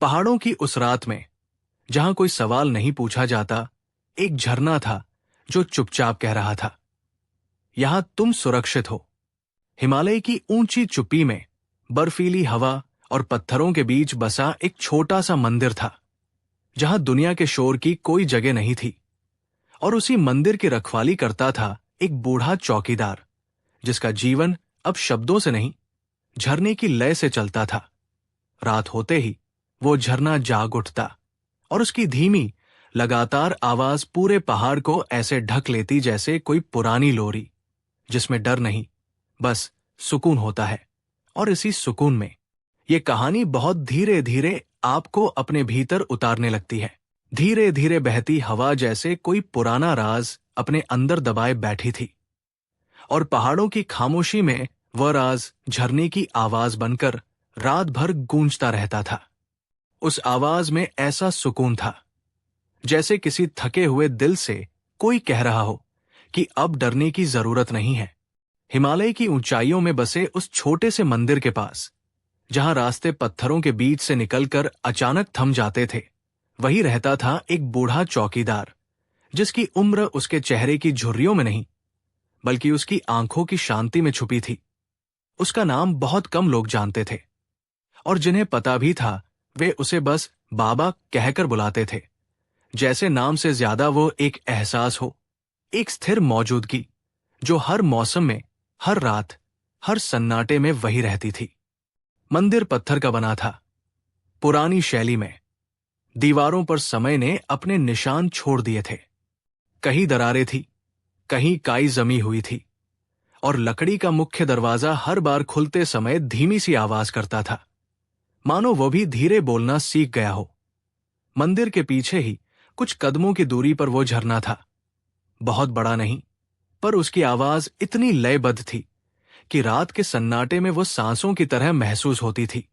पहाड़ों की उस रात में, जहां कोई सवाल नहीं पूछा जाता, एक झरना था जो चुपचाप कह रहा था, यहां तुम सुरक्षित हो। हिमालय की ऊंची चुप्पी में बर्फीली हवा और पत्थरों के बीच बसा एक छोटा सा मंदिर था, जहां दुनिया के शोर की कोई जगह नहीं थी। और उसी मंदिर की रखवाली करता था एक बूढ़ा चौकीदार, जिसका जीवन अब शब्दों से नहीं, झरने की लय से चलता था। रात होते ही वो झरना जाग उठता और उसकी धीमी, लगातार आवाज पूरे पहाड़ को ऐसे ढक लेती जैसे कोई पुरानी लोरी, जिसमें डर नहीं, बस सुकून होता है। और इसी सुकून में ये कहानी बहुत धीरे धीरे आपको अपने भीतर उतारने लगती है। धीरे धीरे बहती हवा जैसे कोई पुराना राज अपने अंदर दबाए बैठी थी, और पहाड़ों की खामोशी में वह राज झरने की आवाज बनकर रात भर गूंजता रहता था। उस आवाज में ऐसा सुकून था जैसे किसी थके हुए दिल से कोई कह रहा हो कि अब डरने की जरूरत नहीं है। हिमालय की ऊंचाइयों में बसे उस छोटे से मंदिर के पास, जहां रास्ते पत्थरों के बीच से निकलकर अचानक थम जाते थे, वही रहता था एक बूढ़ा चौकीदार, जिसकी उम्र उसके चेहरे की झुर्रियों में नहीं, बल्कि उसकी आंखों की शांति में छुपी थी। उसका नाम बहुत कम लोग जानते थे, और जिन्हें पता भी था वे उसे बस बाबा कहकर बुलाते थे, जैसे नाम से ज्यादा वो एक एहसास हो, एक स्थिर मौजूदगी जो हर मौसम में, हर रात, हर सन्नाटे में वही रहती थी। मंदिर पत्थर का बना था, पुरानी शैली में। दीवारों पर समय ने अपने निशान छोड़ दिए थे। कहीं दरारें थी, कहीं काई जमी हुई थी, और लकड़ी का मुख्य दरवाजा हर बार खुलते समय धीमी सी आवाज करता था, मानो वो भी धीरे बोलना सीख गया हो। मंदिर के पीछे ही कुछ कदमों की दूरी पर वो झरना था। बहुत बड़ा नहीं, पर उसकी आवाज इतनी लयबद्ध थी कि रात के सन्नाटे में वो सांसों की तरह महसूस होती थी।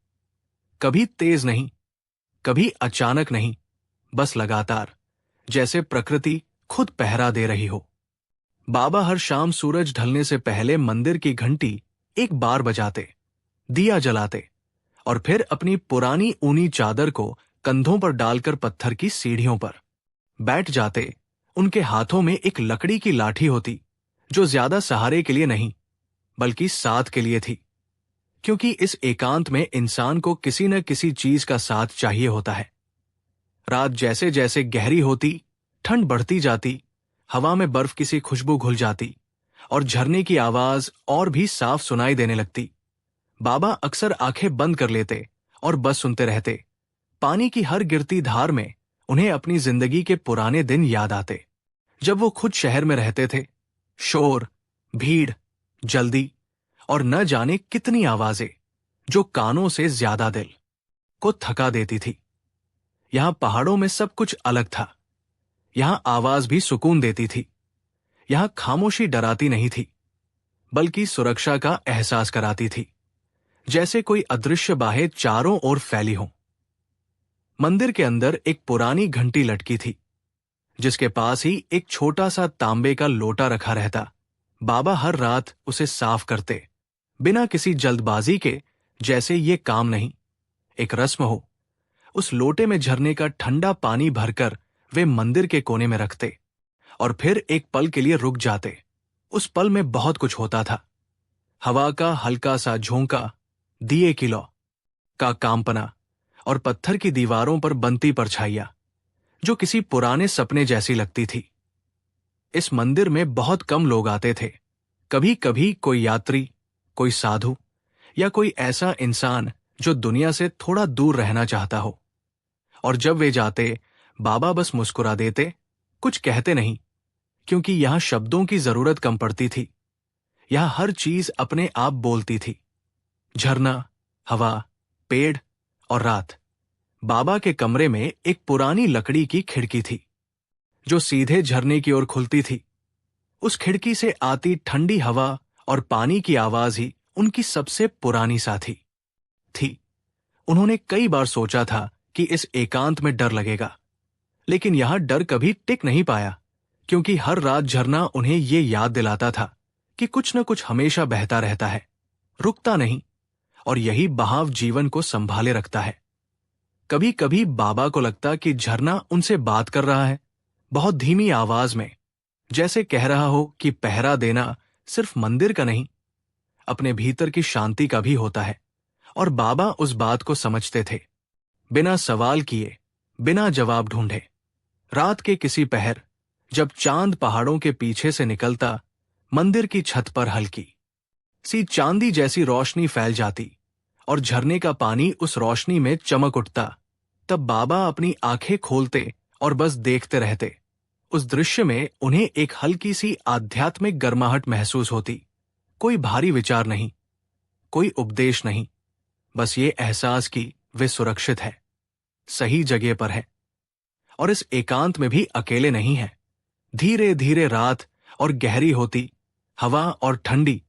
कभी तेज नहीं, कभी अचानक नहीं, बस लगातार, जैसे प्रकृति खुद पहरा दे रही हो। बाबा हर शाम सूरज ढलने से पहले मंदिर की घंटी एक बार बजाते, दिया जलाते, और फिर अपनी पुरानी ऊनी चादर को कंधों पर डालकर पत्थर की सीढ़ियों पर बैठ जाते। उनके हाथों में एक लकड़ी की लाठी होती, जो ज्यादा सहारे के लिए नहीं, बल्कि साथ के लिए थी, क्योंकि इस एकांत में इंसान को किसी न किसी चीज का साथ चाहिए होता है। रात जैसे जैसे गहरी होती, ठंड बढ़ती जाती, हवा में बर्फ की सी खुशबू घुल जाती, और झरने की आवाज और भी साफ सुनाई देने लगती। बाबा अक्सर आंखें बंद कर लेते और बस सुनते रहते। पानी की हर गिरती धार में उन्हें अपनी जिंदगी के पुराने दिन याद आते, जब वो खुद शहर में रहते थे। शोर, भीड़, जल्दी, और न जाने कितनी आवाजें जो कानों से ज्यादा दिल को थका देती थी। यहां पहाड़ों में सब कुछ अलग था। यहां आवाज भी सुकून देती थी। यहां खामोशी डराती नहीं थी, बल्कि सुरक्षा का एहसास कराती थी, जैसे कोई अदृश्य बाहें चारों ओर फैली हों। मंदिर के अंदर एक पुरानी घंटी लटकी थी, जिसके पास ही एक छोटा सा तांबे का लोटा रखा रहता। बाबा हर रात उसे साफ करते, बिना किसी जल्दबाजी के, जैसे ये काम नहीं, एक रस्म हो। उस लोटे में झरने का ठंडा पानी भरकर वे मंदिर के कोने में रखते, और फिर एक पल के लिए रुक जाते। उस पल में बहुत कुछ होता था। हवा का हल्का सा झोंका, दिए की लौ का कांपना, और पत्थर की दीवारों पर बनती परछाइयां, जो किसी पुराने सपने जैसी लगती थी। इस मंदिर में बहुत कम लोग आते थे। कभी कभी कोई यात्री, कोई साधु, या कोई ऐसा इंसान जो दुनिया से थोड़ा दूर रहना चाहता हो। और जब वे जाते, बाबा बस मुस्कुरा देते, कुछ कहते नहीं, क्योंकि यहां शब्दों की जरूरत कम पड़ती थी। यहां हर चीज अपने आप बोलती थी। झरना, हवा, पेड़ और रात। बाबा के कमरे में एक पुरानी लकड़ी की खिड़की थी, जो सीधे झरने की ओर खुलती थी। उस खिड़की से आती ठंडी हवा और पानी की आवाज ही उनकी सबसे पुरानी साथी थी। उन्होंने कई बार सोचा था कि इस एकांत में डर लगेगा, लेकिन यहां डर कभी टिक नहीं पाया, क्योंकि हर रात झरना उन्हें ये याद दिलाता था कि कुछ न कुछ हमेशा बहता रहता है, रुकता नहीं, और यही बहाव जीवन को संभाले रखता है। कभी कभी बाबा को लगता कि झरना उनसे बात कर रहा है, बहुत धीमी आवाज में, जैसे कह रहा हो कि पहरा देना सिर्फ मंदिर का नहीं, अपने भीतर की शांति का भी होता है। और बाबा उस बात को समझते थे, बिना सवाल किए, बिना जवाब ढूंढे। रात के किसी पहर, जब चांद पहाड़ों के पीछे से निकलता, मंदिर की छत पर हल्की सी चांदी जैसी रोशनी फैल जाती और झरने का पानी उस रोशनी में चमक उठता, तब बाबा अपनी आंखें खोलते और बस देखते रहते। उस दृश्य में उन्हें एक हल्की सी आध्यात्मिक गर्माहट महसूस होती। कोई भारी विचार नहीं, कोई उपदेश नहीं, बस ये एहसास कि वे सुरक्षित है, सही जगह पर है, और इस एकांत में भी अकेले नहीं है। धीरे धीरे रात और गहरी होती, हवा और ठंडी,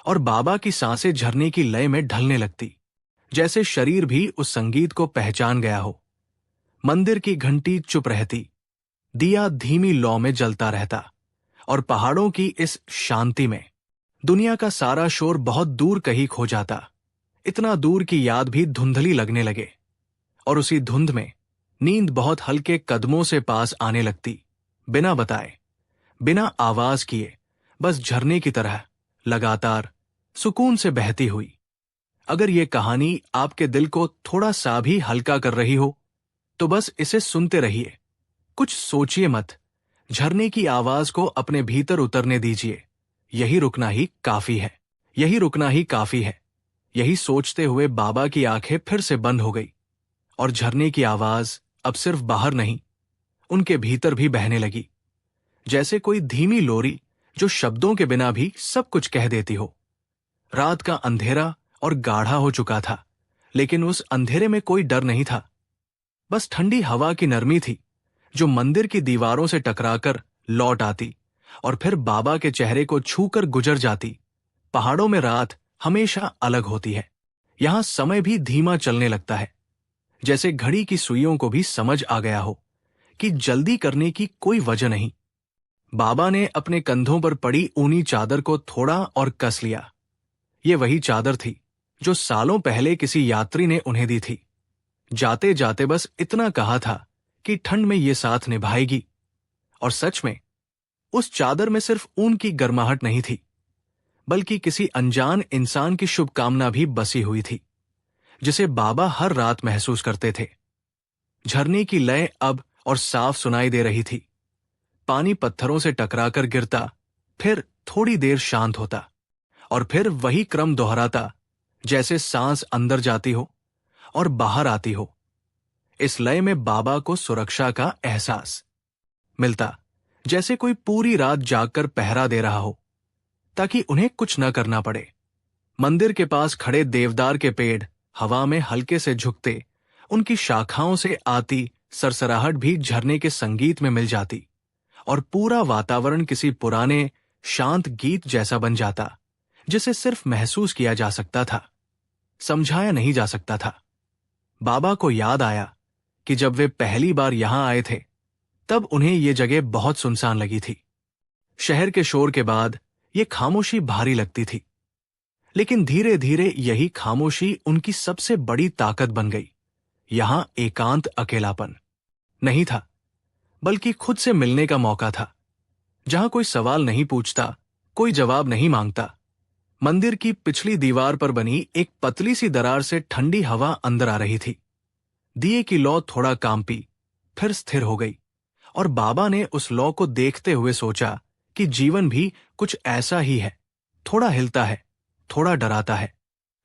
और बाबा की सांसें झरने की लय में ढलने लगती, जैसे शरीर भी उस संगीत को पहचान गया हो। मंदिर की घंटी चुप रहती, दिया धीमी लौ में जलता रहता, और पहाड़ों की इस शांति में दुनिया का सारा शोर बहुत दूर कहीं खो जाता, इतना दूर की याद भी धुंधली लगने लगे। और उसी धुंध में नींद बहुत हल्के कदमों से पास आने लगती, बिना बताए, बिना आवाज किए, बस झरने की तरह लगातार सुकून से बहती हुई। अगर ये कहानी आपके दिल को थोड़ा सा भी हल्का कर रही हो, तो बस इसे सुनते रहिए, कुछ सोचिए मत, झरने की आवाज को अपने भीतर उतरने दीजिए। यही रुकना ही काफी है, यही रुकना ही काफी है। यही सोचते हुए बाबा की आंखें फिर से बंद हो गई, और झरने की आवाज अब सिर्फ बाहर नहीं, उनके भीतर भी बहने लगी, जैसे कोई धीमी लोरी जो शब्दों के बिना भी सब कुछ कह देती हो। रात का अंधेरा और गाढ़ा हो चुका था, लेकिन उस अंधेरे में कोई डर नहीं था, बस ठंडी हवा की नरमी थी, जो मंदिर की दीवारों से टकराकर लौट आती और फिर बाबा के चेहरे को छूकर गुजर जाती। पहाड़ों में रात हमेशा अलग होती है, यहां समय भी धीमा चलने लगता है, जैसे घड़ी की सुइयों को भी समझ आ गया हो कि जल्दी करने की कोई वजह नहीं। बाबा ने अपने कंधों पर पड़ी ऊनी चादर को थोड़ा और कस लिया। ये वही चादर थी जो सालों पहले किसी यात्री ने उन्हें दी थी। जाते जाते बस इतना कहा था कि ठंड में ये साथ निभाएगी, और सच में उस चादर में सिर्फ ऊन की गर्माहट नहीं थी, बल्कि किसी अनजान इंसान की शुभकामना भी बसी हुई थी, जिसे बाबा हर रात महसूस करते थे। झरने की लय अब और साफ सुनाई दे रही थी। पानी पत्थरों से टकराकर गिरता, फिर थोड़ी देर शांत होता, और फिर वही क्रम दोहराता, जैसे सांस अंदर जाती हो और बाहर आती हो। इस लय में बाबा को सुरक्षा का एहसास मिलता, जैसे कोई पूरी रात जागकर पहरा दे रहा हो, ताकि उन्हें कुछ न करना पड़े। मंदिर के पास खड़े देवदार के पेड़ हवा में हल्के से झुकते, उनकी शाखाओं से आती सरसराहट भी झरने के संगीत में मिल जाती, और पूरा वातावरण किसी पुराने शांत गीत जैसा बन जाता, जिसे सिर्फ महसूस किया जा सकता था, समझाया नहीं जा सकता था। बाबा को याद आया कि जब वे पहली बार यहां आए थे, तब उन्हें ये जगह बहुत सुनसान लगी थी। शहर के शोर के बाद ये खामोशी भारी लगती थी, लेकिन धीरे धीरे यही खामोशी उनकी सबसे बड़ी ताकत बन गई। यहां एकांत अकेलापन नहीं था, बल्कि खुद से मिलने का मौका था, जहां कोई सवाल नहीं पूछता, कोई जवाब नहीं मांगता। मंदिर की पिछली दीवार पर बनी एक पतली सी दरार से ठंडी हवा अंदर आ रही थी। दिए की लौ थोड़ा कांपी, फिर स्थिर हो गई, और बाबा ने उस लौ को देखते हुए सोचा कि जीवन भी कुछ ऐसा ही है, थोड़ा हिलता है, थोड़ा डराता है,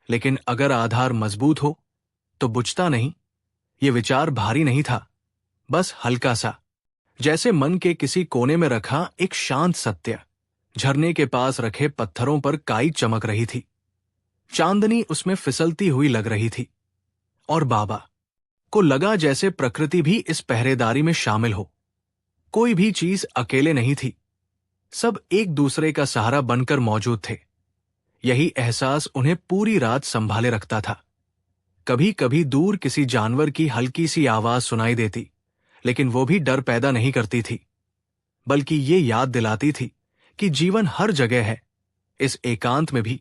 लेकिन अगर आधार मजबूत हो तो बुझता नहीं। ये विचार भारी नहीं था, बस हल्का सा, जैसे मन के किसी कोने में रखा एक शांत सत्य। झरने के पास रखे पत्थरों पर काई चमक रही थी, चांदनी उसमें फिसलती हुई लग रही थी, और बाबा को लगा जैसे प्रकृति भी इस पहरेदारी में शामिल हो। कोई भी चीज अकेले नहीं थी, सब एक दूसरे का सहारा बनकर मौजूद थे। यही एहसास उन्हें पूरी रात संभाले रखता था। कभी कभी दूर किसी जानवर की हल्की सी आवाज सुनाई देती, लेकिन वो भी डर पैदा नहीं करती थी, बल्कि ये याद दिलाती थी कि जीवन हर जगह है, इस एकांत में भी,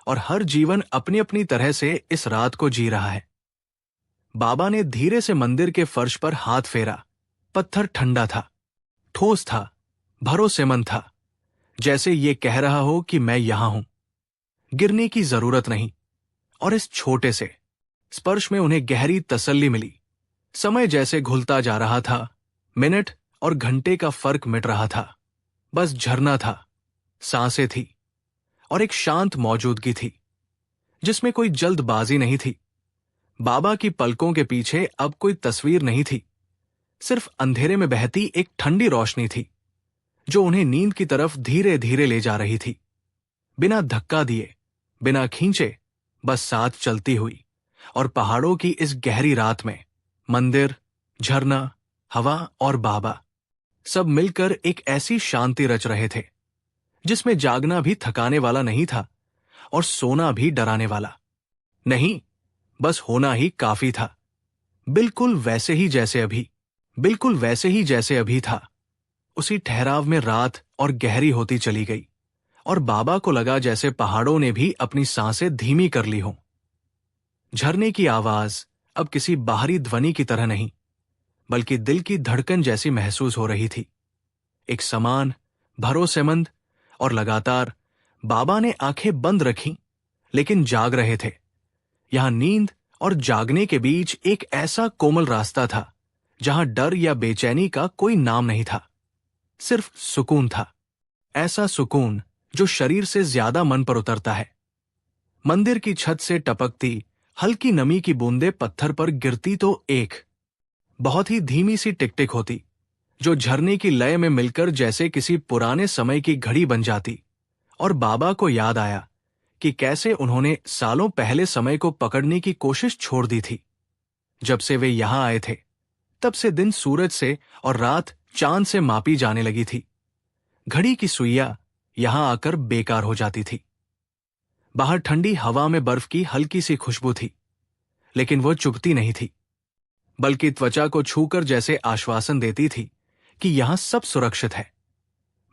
और हर जीवन अपनी अपनी तरह से इस रात को जी रहा है। बाबा ने धीरे से मंदिर के फर्श पर हाथ फेरा। पत्थर ठंडा था, ठोस था, भरोसेमंद था, जैसे ये कह रहा हो कि मैं यहां हूं, गिरने की जरूरत नहीं। और इस छोटे से स्पर्श में उन्हें गहरी तसल्ली मिली। समय जैसे घुलता जा रहा था, मिनट और घंटे का फर्क मिट रहा था। बस झरना था, सांसें थी और एक शांत मौजूदगी थी जिसमें कोई जल्दबाजी नहीं थी। बाबा की पलकों के पीछे अब कोई तस्वीर नहीं थी, सिर्फ अंधेरे में बहती एक ठंडी रोशनी थी जो उन्हें नींद की तरफ धीरे धीरे ले जा रही थी। बिना धक्का दिए, बिना खींचे, बस साथ चलती हुई। और पहाड़ों की इस गहरी रात में मंदिर, झरना, हवा और बाबा सब मिलकर एक ऐसी शांति रच रहे थे जिसमें जागना भी थकाने वाला नहीं था और सोना भी डराने वाला नहीं। बस होना ही काफी था, बिल्कुल वैसे ही जैसे अभी, बिल्कुल वैसे ही जैसे अभी था। उसी ठहराव में रात और गहरी होती चली गई और बाबा को लगा जैसे पहाड़ों ने भी अपनी सांसें धीमी कर ली हों। झरने की आवाज अब किसी बाहरी ध्वनि की तरह नहीं, बल्कि दिल की धड़कन जैसी महसूस हो रही थी। एक समान, भरोसेमंद और लगातार। बाबा ने आंखें बंद रखीं, लेकिन जाग रहे थे। यहां नींद और जागने के बीच एक ऐसा कोमल रास्ता था जहां डर या बेचैनी का कोई नाम नहीं था, सिर्फ सुकून था। ऐसा सुकून जो शरीर से ज्यादा मन पर उतरता है। मंदिर की छत से टपकती हल्की नमी की बूंदें पत्थर पर गिरती तो एक बहुत ही धीमी सी टिक-टिक होती, जो झरने की लय में मिलकर जैसे किसी पुराने समय की घड़ी बन जाती। और बाबा को याद आया कि कैसे उन्होंने सालों पहले समय को पकड़ने की कोशिश छोड़ दी थी। जब से वे यहां आए थे, तब से दिन सूरज से और रात चांद से मापी जाने लगी थी। घड़ी की सुइयां यहां आकर बेकार हो जाती थी। बाहर ठंडी हवा में बर्फ की हल्की सी खुशबू थी, लेकिन वो चुभती नहीं थी, बल्कि त्वचा को छूकर जैसे आश्वासन देती थी कि यहां सब सुरक्षित है।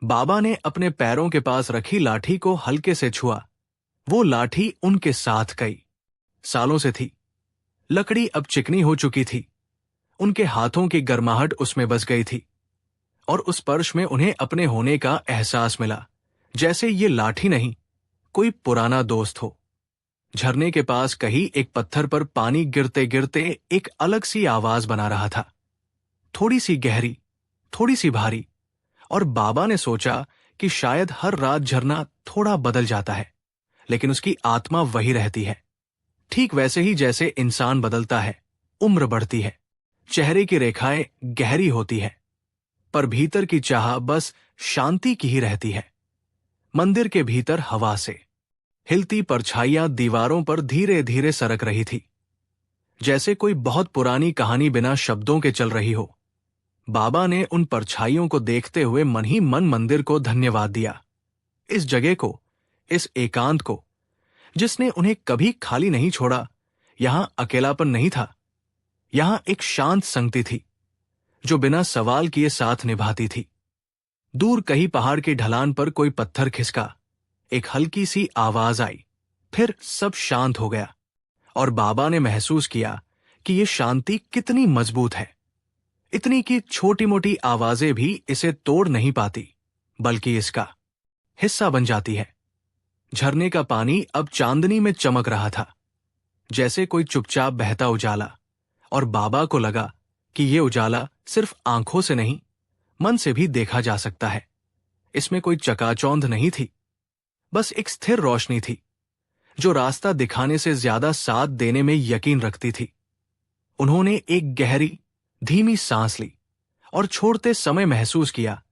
बाबा ने अपने पैरों के पास रखी लाठी को हल्के से छुआ। वो लाठी उनके साथ कई सालों से थी। लकड़ी अब चिकनी हो चुकी थी, उनके हाथों की गर्माहट उसमें बस गई थी और उस स्पर्श में उन्हें अपने होने का एहसास मिला, जैसे ये लाठी नहीं, कोई पुराना दोस्त हो। झरने के पास कहीं एक पत्थर पर पानी गिरते गिरते एक अलग सी आवाज बना रहा था, थोड़ी सी गहरी, थोड़ी सी भारी। और बाबा ने सोचा कि शायद हर रात झरना थोड़ा बदल जाता है, लेकिन उसकी आत्मा वही रहती है। ठीक वैसे ही जैसे इंसान बदलता है, उम्र बढ़ती है, चेहरे की रेखाएं गहरी होती है, पर भीतर की चाह बस शांति की ही रहती है। मंदिर के भीतर हवा से हिलती परछाइयां दीवारों पर धीरे धीरे सरक रही थी, जैसे कोई बहुत पुरानी कहानी बिना शब्दों के चल रही हो। बाबा ने उन परछाइयों को देखते हुए मन ही मन मंदिर को धन्यवाद दिया, इस जगह को, इस एकांत को, जिसने उन्हें कभी खाली नहीं छोड़ा। यहां अकेलापन नहीं था, यहां एक शांत संगति थी जो बिना सवाल किए साथ निभाती थी। दूर कहीं पहाड़ की ढलान पर कोई पत्थर खिसका, एक हल्की सी आवाज आई, फिर सब शांत हो गया और बाबा ने महसूस किया कि यह शांति कितनी मजबूत है, इतनी कि छोटी मोटी आवाजें भी इसे तोड़ नहीं पाती, बल्कि इसका हिस्सा बन जाती है। झरने का पानी अब चांदनी में चमक रहा था, जैसे कोई चुपचाप बहता उजाला। और बाबा को लगा कि यह उजाला सिर्फ आंखों से नहीं, मन से भी देखा जा सकता है। इसमें कोई चकाचौंध नहीं थी, बस एक स्थिर रोशनी थी जो रास्ता दिखाने से ज्यादा साथ देने में यकीन रखती थी। उन्होंने एक गहरी, धीमी सांस ली और छोड़ते समय महसूस किया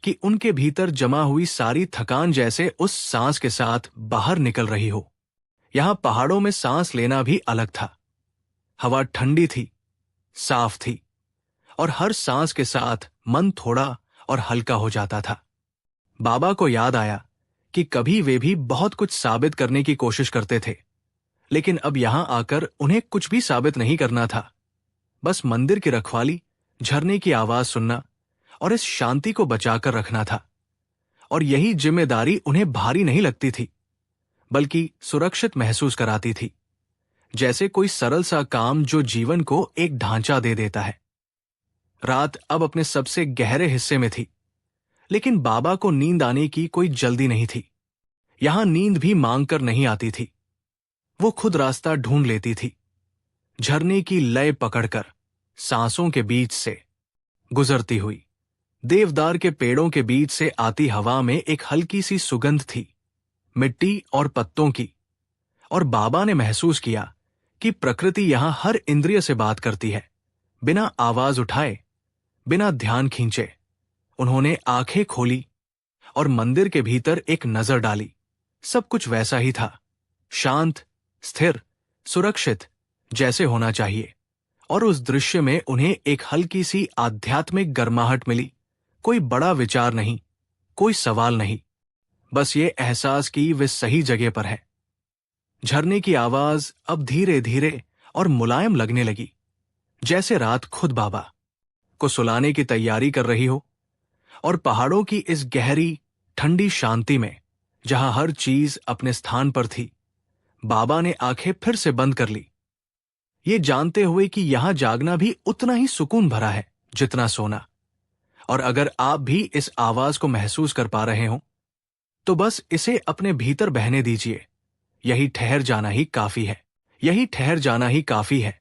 कि उनके भीतर जमा हुई सारी थकान जैसे उस सांस के साथ बाहर निकल रही हो। यहां पहाड़ों में सांस लेना भी अलग था। हवा ठंडी थी, साफ थी, और हर सांस के साथ मन थोड़ा और हल्का हो जाता था। बाबा को याद आया कि कभी वे भी बहुत कुछ साबित करने की कोशिश करते थे, लेकिन अब यहां आकर उन्हें कुछ भी साबित नहीं करना था। बस मंदिर की रखवाली, झरने की आवाज सुनना और इस शांति को बचाकर रखना था। और यही जिम्मेदारी उन्हें भारी नहीं लगती थी, बल्कि सुरक्षित महसूस कराती थी, जैसे कोई सरल सा काम जो जीवन को एक ढांचा दे देता है। रात अब अपने सबसे गहरे हिस्से में थी, लेकिन बाबा को नींद आने की कोई जल्दी नहीं थी। यहां नींद भी मांग कर नहीं आती थी, वो खुद रास्ता ढूंढ लेती थी, झरने की लय पकड़कर सांसों के बीच से गुजरती हुई। देवदार के पेड़ों के बीच से आती हवा में एक हल्की सी सुगंध थी, मिट्टी और पत्तों की। और बाबा ने महसूस किया कि प्रकृति यहां हर इंद्रिय से बात करती है, बिना आवाज उठाए, बिना ध्यान खींचे। उन्होंने आंखें खोली और मंदिर के भीतर एक नजर डाली। सब कुछ वैसा ही था, शांत, स्थिर, सुरक्षित, जैसे होना चाहिए। और उस दृश्य में उन्हें एक हल्की सी आध्यात्मिक गर्माहट मिली। कोई बड़ा विचार नहीं, कोई सवाल नहीं, बस ये एहसास कि वे सही जगह पर है। झरने की आवाज अब धीरे धीरे और मुलायम लगने लगी, जैसे रात खुद बाबा को सुलाने की तैयारी कर रही हो। और पहाड़ों की इस गहरी, ठंडी शांति में, जहां हर चीज अपने स्थान पर थी, बाबा ने आंखें फिर से बंद कर ली, ये जानते हुए कि यहां जागना भी उतना ही सुकून भरा है जितना सोना। और अगर आप भी इस आवाज को महसूस कर पा रहे हो, तो बस इसे अपने भीतर बहने दीजिए। यही ठहर जाना ही काफी है, यही ठहर जाना ही काफी है।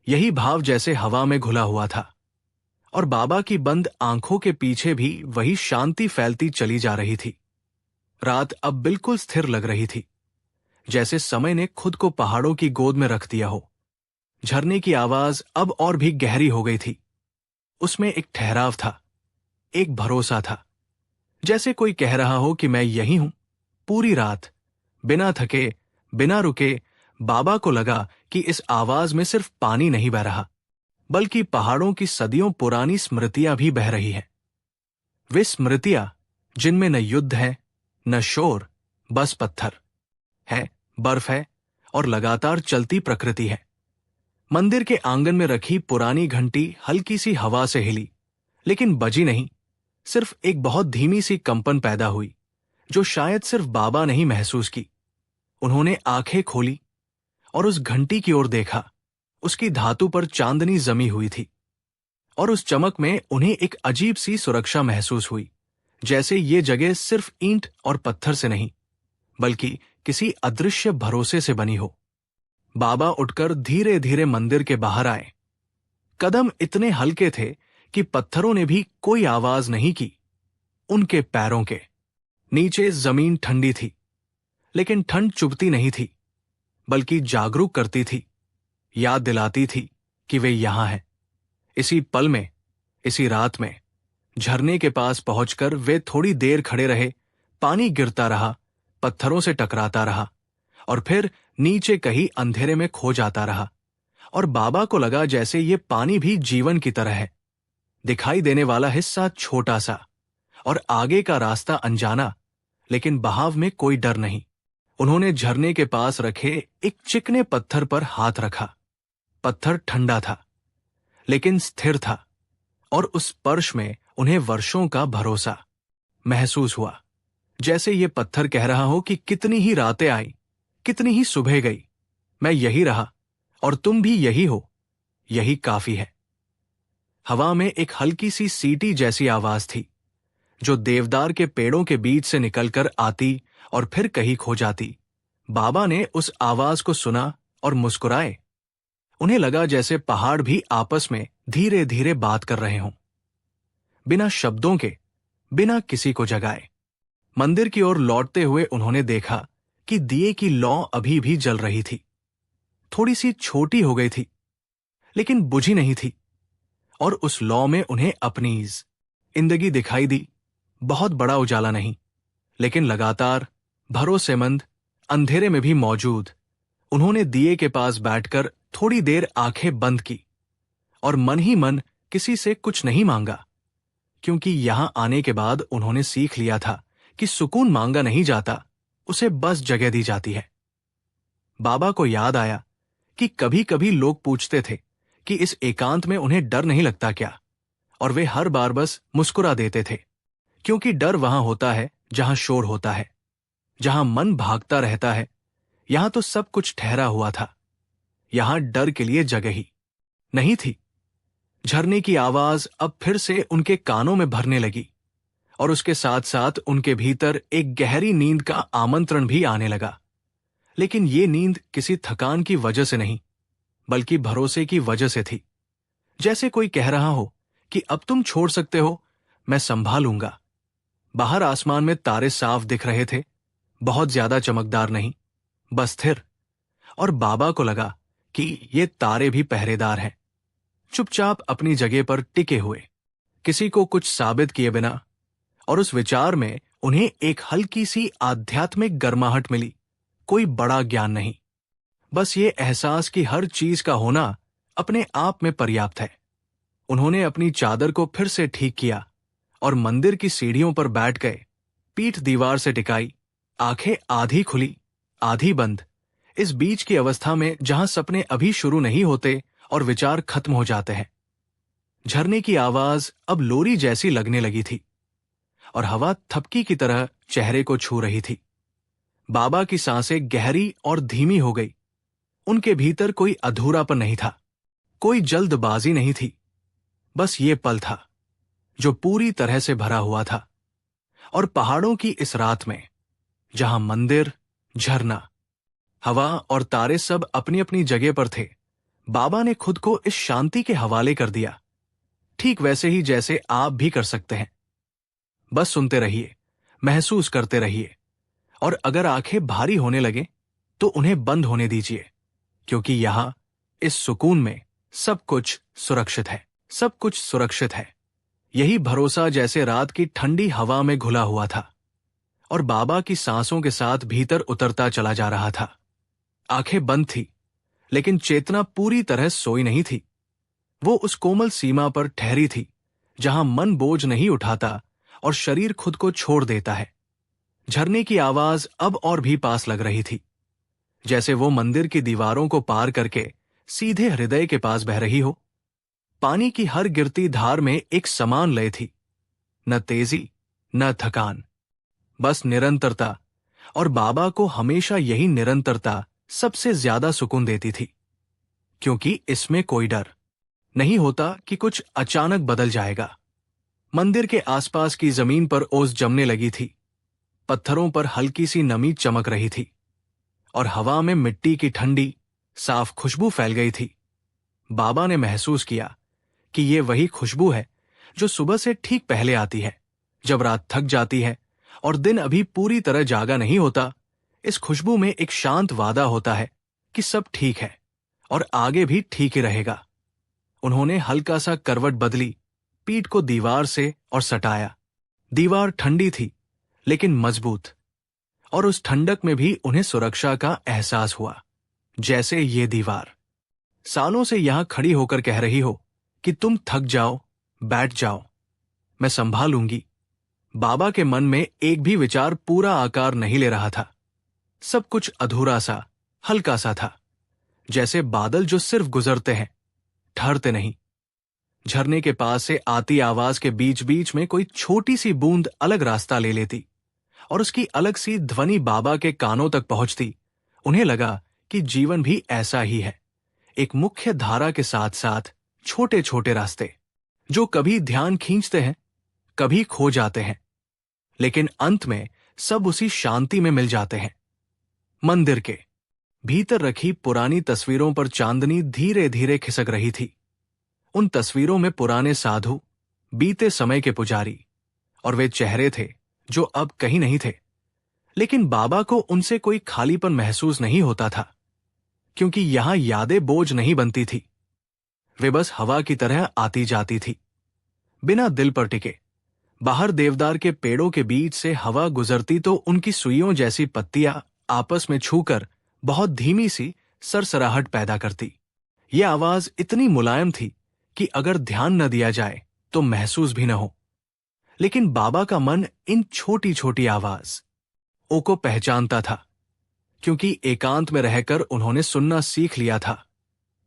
यही भाव जैसे हवा में घुला हुआ था। और बाबा की बंद आंखों के पीछे भी वही शांति फैलती चली जा रही थी। रात अब बिल्कुल स्थिर लग रही थी, जैसे समय ने खुद को पहाड़ों की गोद में रख दिया हो। झरने की आवाज अब और भी गहरी हो गई थी। उसमें एक ठहराव था, एक भरोसा था, जैसे कोई कह रहा हो कि मैं यही हूं पूरी रात, बिना थके, बिना रुके। बाबा को लगा कि इस आवाज में सिर्फ पानी नहीं बह रहा, बल्कि पहाड़ों की सदियों पुरानी स्मृतियां भी बह रही हैं। वे स्मृतियां जिनमें न युद्ध है, न शोर, बस पत्थर है, बर्फ है और लगातार चलती प्रकृति है। मंदिर के आंगन में रखी पुरानी घंटी हल्की सी हवा से हिली, लेकिन बजी नहीं। सिर्फ एक बहुत धीमी सी कंपन पैदा हुई, जो शायद सिर्फ बाबा ने ही महसूस की। उन्होंने आंखें खोली और उस घंटी की ओर देखा। उसकी धातु पर चांदनी जमी हुई थी, और उस चमक में उन्हें एक अजीब सी सुरक्षा महसूस हुई, जैसे ये जगह सिर्फ ईंट और पत्थर से नहीं, बल्कि किसी अदृश्य भरोसे से बनी हो। बाबा उठकर धीरे धीरे मंदिर के बाहर आए। कदम इतने हल्के थे कि पत्थरों ने भी कोई आवाज नहीं की। उनके पैरों के नीचे जमीन ठंडी थी, लेकिन ठंड चुभती नहीं थी, बल्कि जागरूक करती थी, याद दिलाती थी कि वे यहां हैं। इसी पल में, इसी रात में, झरने के पास पहुंचकर वे थोड़ी देर खड़े रहे। पानी गिरता रहा, पत्थरों से टकराता रहा और फिर नीचे कहीं अंधेरे में खो जाता रहा। और बाबा को लगा जैसे ये पानी भी जीवन की तरह है, दिखाई देने वाला हिस्सा छोटा सा और आगे का रास्ता अनजाना, लेकिन बहाव में कोई डर नहीं। उन्होंने झरने के पास रखे एक चिकने पत्थर पर हाथ रखा। पत्थर ठंडा था, लेकिन स्थिर था, और उस स्पर्श में उन्हें वर्षों का भरोसा महसूस हुआ। जैसे ये पत्थर कह रहा हो कि कितनी ही रातें आई, कितनी ही सुबह गई, मैं यही रहा और तुम भी यही हो, यही काफी है। हवा में एक हल्की सी सीटी जैसी आवाज थी, जो देवदार के पेड़ों के बीच से निकलकर आती और फिर कहीं खो जाती। बाबा ने उस आवाज को सुना और मुस्कुराए। उन्हें लगा जैसे पहाड़ भी आपस में धीरे धीरे बात कर रहे हों, बिना शब्दों के, बिना किसी को जगाए। मंदिर की ओर लौटते हुए उन्होंने देखा कि दिए की लौ अभी भी जल रही थी। थोड़ी सी छोटी हो गई थी, लेकिन बुझी नहीं थी, और उस लौ में उन्हें अपनी जिंदगी दिखाई दी। बहुत बड़ा उजाला नहीं, लेकिन लगातार, भरोसेमंद, अंधेरे में भी मौजूद। उन्होंने दिए के पास बैठकर थोड़ी देर आंखें बंद की और मन ही मन किसी से कुछ नहीं मांगा, क्योंकि यहां आने के बाद उन्होंने सीख लिया था कि सुकून मांगा नहीं जाता, उसे बस जगह दी जाती है। बाबा को याद आया कि कभी कभी लोग पूछते थे कि इस एकांत में उन्हें डर नहीं लगता क्या, और वे हर बार बस मुस्कुरा देते थे, क्योंकि डर वहां होता है जहां शोर होता है, जहां मन भागता रहता है। यहां तो सब कुछ ठहरा हुआ था। यहां डर के लिए जगह ही नहीं थी। झरने की आवाज अब फिर से उनके कानों में भरने लगी और उसके साथ साथ उनके भीतर एक गहरी नींद का आमंत्रण भी आने लगा। लेकिन ये नींद किसी थकान की वजह से नहीं, बल्कि भरोसे की वजह से थी। जैसे कोई कह रहा हो कि अब तुम छोड़ सकते हो, मैं संभालूंगा। बाहर आसमान में तारे साफ दिख रहे थे, बहुत ज्यादा चमकदार नहीं, बस स्थिर। और बाबा को लगा कि ये तारे भी पहरेदार हैं, चुपचाप अपनी जगह पर टिके हुए, किसी को कुछ साबित किए बिना। और उस विचार में उन्हें एक हल्की सी आध्यात्मिक गर्माहट मिली। कोई बड़ा ज्ञान नहीं, बस ये एहसास कि हर चीज का होना अपने आप में पर्याप्त है। उन्होंने अपनी चादर को फिर से ठीक किया और मंदिर की सीढ़ियों पर बैठ गए, पीठ दीवार से टिकाई, आंखें आधी खुली आधी बंद, इस बीच की अवस्था में जहां सपने अभी शुरू नहीं होते और विचार खत्म हो जाते हैं। झरने की आवाज अब लोरी जैसी लगने लगी थी और हवा थपकी की तरह चेहरे को छू रही थी। बाबा की सांसें गहरी और धीमी हो गई। उनके भीतर कोई अधूरापन नहीं था, कोई जल्दबाजी नहीं थी, बस ये पल था जो पूरी तरह से भरा हुआ था। और पहाड़ों की इस रात में, जहां मंदिर, झरना, हवा और तारे सब अपनी अपनी जगह पर थे, बाबा ने खुद को इस शांति के हवाले कर दिया, ठीक वैसे ही जैसे आप भी कर सकते हैं। बस सुनते रहिए, महसूस करते रहिए, और अगर आंखें भारी होने लगे तो उन्हें बंद होने दीजिए, क्योंकि यहां इस सुकून में सब कुछ सुरक्षित है, सब कुछ सुरक्षित है। यही भरोसा जैसे रात की ठंडी हवा में घुला हुआ था और बाबा की सांसों के साथ भीतर उतरता चला जा रहा था। आंखें बंद थी, लेकिन चेतना पूरी तरह सोई नहीं थी। वो उस कोमल सीमा पर ठहरी थी जहां मन बोझ नहीं उठाता और शरीर खुद को छोड़ देता है। झरने की आवाज अब और भी पास लग रही थी, जैसे वो मंदिर की दीवारों को पार करके सीधे हृदय के पास बह रही हो। पानी की हर गिरती धार में एक समान लय थी, न तेजी न थकान, बस निरंतरता। और बाबा को हमेशा यही निरंतरता सबसे ज्यादा सुकून देती थी, क्योंकि इसमें कोई डर नहीं होता कि कुछ अचानक बदल जाएगा। मंदिर के आसपास की जमीन पर ओस जमने लगी थी, पत्थरों पर हल्की सी नमी चमक रही थी और हवा में मिट्टी की ठंडी साफ खुशबू फैल गई थी। बाबा ने महसूस किया कि ये वही खुशबू है जो सुबह से ठीक पहले आती है, जब रात थक जाती है और दिन अभी पूरी तरह जागा नहीं होता। इस खुशबू में एक शांत वादा होता है कि सब ठीक है और आगे भी ठीक ही रहेगा। उन्होंने हल्का सा करवट बदली, पीठ को दीवार से और सटाया। दीवार ठंडी थी लेकिन मजबूत, और उस ठंडक में भी उन्हें सुरक्षा का एहसास हुआ, जैसे ये दीवार सालों से यहां खड़ी होकर कह रही हो कि तुम थक जाओ, बैठ जाओ, मैं संभालूंगी। बाबा के मन में एक भी विचार पूरा आकार नहीं ले रहा था। सब कुछ अधूरा सा, हल्का सा था, जैसे बादल जो सिर्फ गुजरते हैं, ठहरते नहीं। झरने के पास से आती आवाज के बीच बीच में कोई छोटी सी बूंद अलग रास्ता ले लेती और उसकी अलग सी ध्वनि बाबा के कानों तक पहुंचती। उन्हें लगा कि जीवन भी ऐसा ही है, एक मुख्य धारा के साथ साथ छोटे छोटे रास्ते जो कभी ध्यान खींचते हैं, कभी खो जाते हैं, लेकिन अंत में सब उसी शांति में मिल जाते हैं। मंदिर के भीतर रखी पुरानी तस्वीरों पर चांदनी धीरे धीरे खिसक रही थी। उन तस्वीरों में पुराने साधु, बीते समय के पुजारी, और वे चेहरे थे जो अब कहीं नहीं थे। लेकिन बाबा को उनसे कोई खालीपन महसूस नहीं होता था, क्योंकि यहां यादें बोझ नहीं बनती थी। वे बस हवा की तरह आती जाती थी, बिना दिल पर टिके। बाहर देवदार के पेड़ों के बीच से हवा गुजरती तो उनकी सुइयों जैसी पत्तियां आपस में छूकर बहुत धीमी सी सरसराहट पैदा करती। यह आवाज इतनी मुलायम थी कि अगर ध्यान न दिया जाए तो महसूस भी न हो। लेकिन बाबा का मन इन छोटी छोटी आवाज को पहचानता था, क्योंकि एकांत में रहकर उन्होंने सुनना सीख लिया था।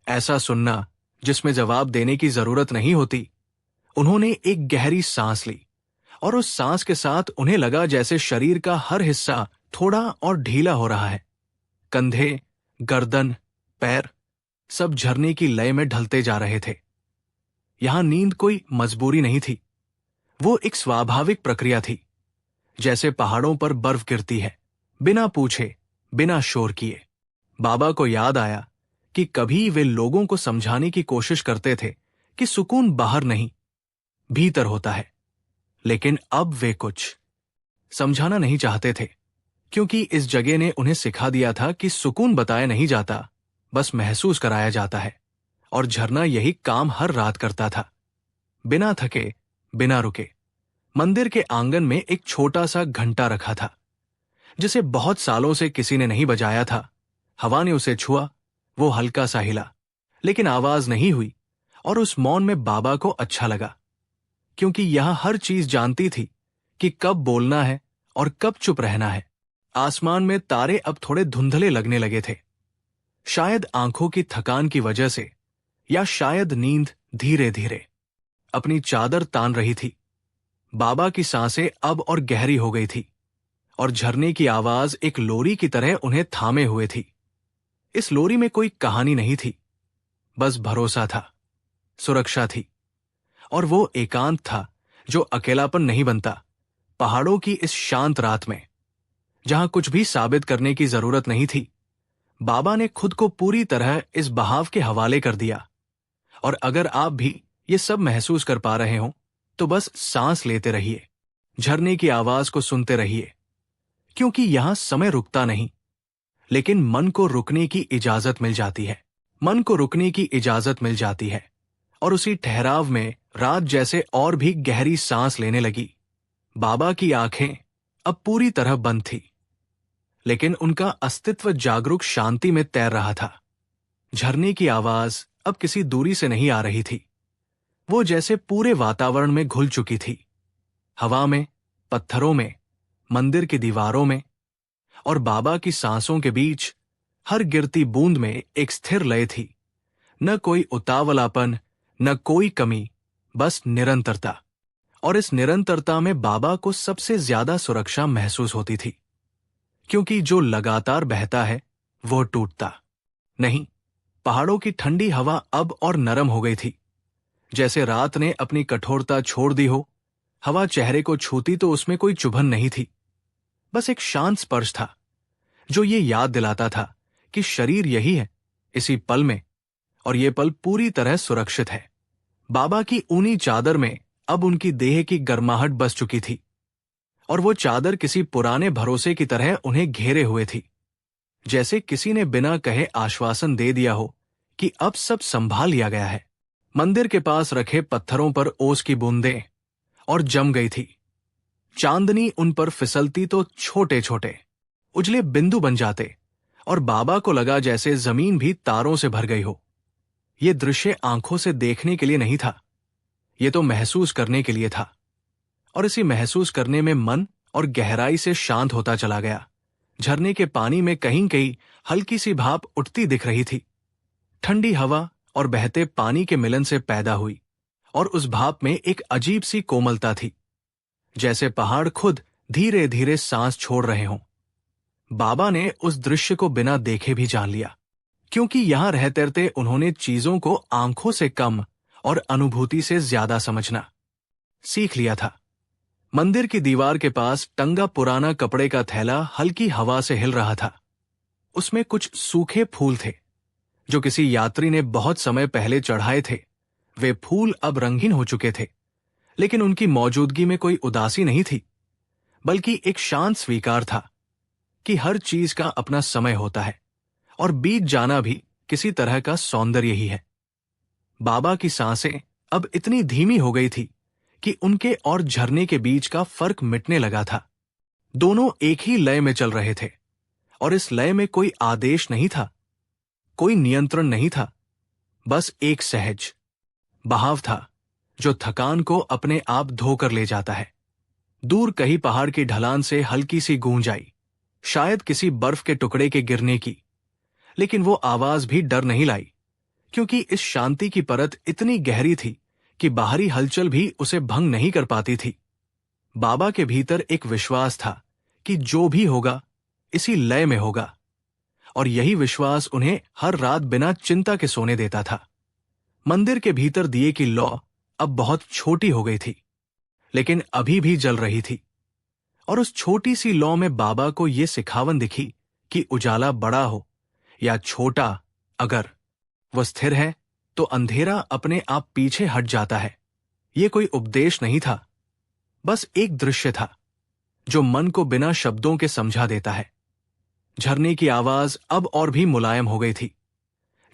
ऐसा सुनना जिसमें जवाब देने की जरूरत नहीं होती। उन्होंने एक गहरी सांस ली और उस सांस के साथ उन्हें लगा जैसे शरीर का हर हिस्सा थोड़ा और ढीला हो रहा है। कंधे, गर्दन, पैर, सब झरने की लय में ढलते जा रहे थे। यहां नींद कोई मजबूरी नहीं थी, वो एक स्वाभाविक प्रक्रिया थी, जैसे पहाड़ों पर बर्फ गिरती है, बिना पूछे, बिना शोर किए। बाबा को याद आया कि कभी वे लोगों को समझाने की कोशिश करते थे कि सुकून बाहर नहीं, भीतर होता है, लेकिन अब वे कुछ समझाना नहीं चाहते थे, क्योंकि इस जगह ने उन्हें सिखा दिया था कि सुकून बताया नहीं जाता, बस महसूस कराया जाता है। और झरना यही काम हर रात करता था, बिना थके, बिना रुके। मंदिर के आंगन में एक छोटा सा घंटा रखा था, जिसे बहुत सालों से किसी ने नहीं बजाया था। हवा ने उसे छुआ, वो हल्का सा हिला, लेकिन आवाज नहीं हुई। और उस मौन में बाबा को अच्छा लगा, क्योंकि यहां हर चीज जानती थी कि कब बोलना है और कब चुप रहना है। आसमान में तारे अब थोड़े धुंधले लगने लगे थे, शायद आंखों की थकान की वजह से, या शायद नींद धीरे धीरे अपनी चादर तान रही थी। बाबा की सांसें अब और गहरी हो गई थी, और झरने की आवाज एक लोरी की तरह उन्हें थामे हुए थी। इस लोरी में कोई कहानी नहीं थी, बस भरोसा था, सुरक्षा थी, और वो एकांत था जो अकेलापन नहीं बनता। पहाड़ों की इस शांत रात में, जहां कुछ भी साबित करने की जरूरत नहीं थी, बाबा ने खुद को पूरी तरह इस बहाव के हवाले कर दिया। और अगर आप भी ये सब महसूस कर पा रहे हो, तो बस सांस लेते रहिए, झरने की आवाज को सुनते रहिए, क्योंकि यहां समय रुकता नहीं, लेकिन मन को रुकने की इजाजत मिल जाती है। मन को रुकने की इजाजत मिल जाती है। और उसी ठहराव में रात जैसे और भी गहरी सांस लेने लगी। बाबा की आंखें अब पूरी तरह बंद थी, लेकिन उनका अस्तित्व जागरूक शांति में तैर रहा था। झरने की आवाज अब किसी दूरी से नहीं आ रही थी, वो जैसे पूरे वातावरण में घुल चुकी थी। हवा में, पत्थरों में, मंदिर की दीवारों में, और बाबा की सांसों के बीच हर गिरती बूंद में एक स्थिर लय थी। न कोई उतावलापन, न कोई कमी, बस निरंतरता। और इस निरंतरता में बाबा को सबसे ज्यादा सुरक्षा महसूस होती थी, क्योंकि जो लगातार बहता है वो टूटता नहीं। पहाड़ों की ठंडी हवा अब और नरम हो गई थी, जैसे रात ने अपनी कठोरता छोड़ दी हो। हवा चेहरे को छूती तो उसमें कोई चुभन नहीं थी, बस एक शांत स्पर्श था, जो ये याद दिलाता था कि शरीर यही है, इसी पल में, और ये पल पूरी तरह सुरक्षित है। बाबा की ऊनी चादर में अब उनकी देह की गर्माहट बस चुकी थी, और वो चादर किसी पुराने भरोसे की तरह उन्हें घेरे हुए थी, जैसे किसी ने बिना कहे आश्वासन दे दिया हो कि अब सब संभाल लिया गया है। मंदिर के पास रखे पत्थरों पर ओस की बूंदें और जम गई थी। चांदनी उन पर फिसलती तो छोटे छोटे उजले बिंदु बन जाते, और बाबा को लगा जैसे जमीन भी तारों से भर गई हो। यह दृश्य आंखों से देखने के लिए नहीं था, यह तो महसूस करने के लिए था। और इसी महसूस करने में मन और गहराई से शांत होता चला गया। झरने के पानी में कहीं कहीं हल्की सी भाप उठती दिख रही थी। ठंडी हवा और बहते पानी के मिलन से पैदा हुई, और उस भाप में एक अजीब सी कोमलता थी, जैसे पहाड़ खुद धीरे धीरे सांस छोड़ रहे हों। बाबा ने उस दृश्य को बिना देखे भी जान लिया, क्योंकि यहां रहते रहते उन्होंने चीजों को आंखों से कम और अनुभूति से ज्यादा समझना सीख लिया था। मंदिर की दीवार के पास टंगा पुराना कपड़े का थैला हल्की हवा से हिल रहा था। उसमें कुछ सूखे फूल थे, जो किसी यात्री ने बहुत समय पहले चढ़ाए थे। वे फूल अब रंगीन हो चुके थे, लेकिन उनकी मौजूदगी में कोई उदासी नहीं थी, बल्कि एक शांत स्वीकार था कि हर चीज का अपना समय होता है, और बीत जाना भी किसी तरह का सौंदर्य ही है। बाबा की सांसें अब इतनी धीमी हो गई थी कि उनके और झरने के बीच का फर्क मिटने लगा था। दोनों एक ही लय में चल रहे थे, और इस लय में कोई आदेश नहीं था, कोई नियंत्रण नहीं था, बस एक सहज बहाव था, जो थकान को अपने आप धोकर ले जाता है। दूर कहीं पहाड़ की ढलान से हल्की सी गूंज आई, शायद किसी बर्फ के टुकड़े के गिरने की, लेकिन वो आवाज भी डर नहीं लाई, क्योंकि इस शांति की परत इतनी गहरी थी कि बाहरी हलचल भी उसे भंग नहीं कर पाती थी। बाबा के भीतर एक विश्वास था कि जो भी होगा इसी लय में होगा, और यही विश्वास उन्हें हर रात बिना चिंता के सोने देता था। मंदिर के भीतर दिए की लौ अब बहुत छोटी हो गई थी, लेकिन अभी भी जल रही थी। और उस छोटी सी लौ में बाबा को ये सिखावन दिखी कि उजाला बड़ा हो या छोटा, अगर वह स्थिर है तो अंधेरा अपने आप पीछे हट जाता है। ये कोई उपदेश नहीं था, बस एक दृश्य था जो मन को बिना शब्दों के समझा देता है। झरने की आवाज अब और भी मुलायम हो गई थी,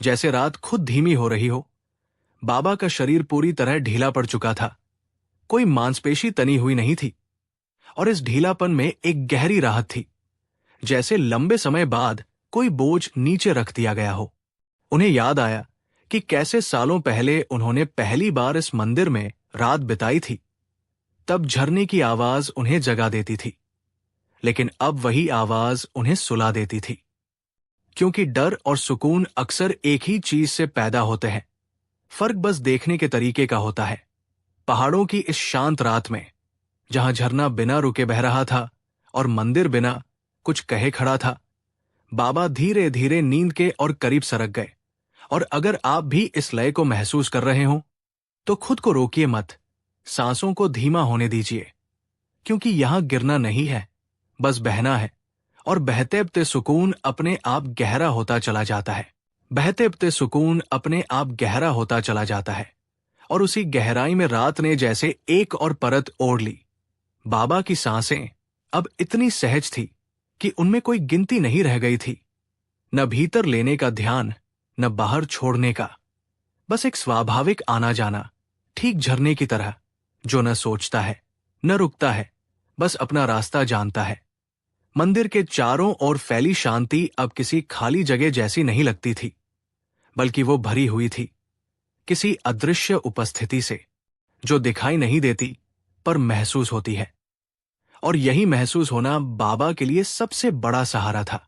जैसे रात खुद धीमी हो रही हो। बाबा का शरीर पूरी तरह ढीला पड़ चुका था, कोई मांसपेशी तनी हुई नहीं थी, और इस ढीलापन में एक गहरी राहत थी, जैसे लंबे समय बाद कोई बोझ नीचे रख दिया गया हो। उन्हें याद आया कि कैसे सालों पहले उन्होंने पहली बार इस मंदिर में रात बिताई थी। तब झरने की आवाज उन्हें जगा देती थी, लेकिन अब वही आवाज उन्हें सुला देती थी। क्योंकि डर और सुकून अक्सर एक ही चीज से पैदा होते हैं, फर्क बस देखने के तरीके का होता है। पहाड़ों की इस शांत रात में, जहां झरना बिना रुके बह रहा था और मंदिर बिना कुछ कहे खड़ा था, बाबा धीरे धीरे नींद के और करीब सरक गए। और अगर आप भी इस लय को महसूस कर रहे हो तो खुद को रोकिए मत, सांसों को धीमा होने दीजिए, क्योंकि यहां गिरना नहीं है, बस बहना है। और बहते बहते सुकून अपने आप गहरा होता चला जाता है। बहते बहते सुकून अपने आप गहरा होता चला जाता है, और उसी गहराई में रात ने जैसे एक और परत ओढ़ ली। बाबा की सांसें अब इतनी सहज थी कि उनमें कोई गिनती नहीं रह गई थी, न भीतर लेने का ध्यान, न बाहर छोड़ने का, बस एक स्वाभाविक आना जाना, ठीक झरने की तरह, जो न सोचता है न रुकता है, बस अपना रास्ता जानता है। मंदिर के चारों ओर फैली शांति अब किसी खाली जगह जैसी नहीं लगती थी, बल्कि वो भरी हुई थी किसी अदृश्य उपस्थिति से, जो दिखाई नहीं देती पर महसूस होती है। और यही महसूस होना बाबा के लिए सबसे बड़ा सहारा था।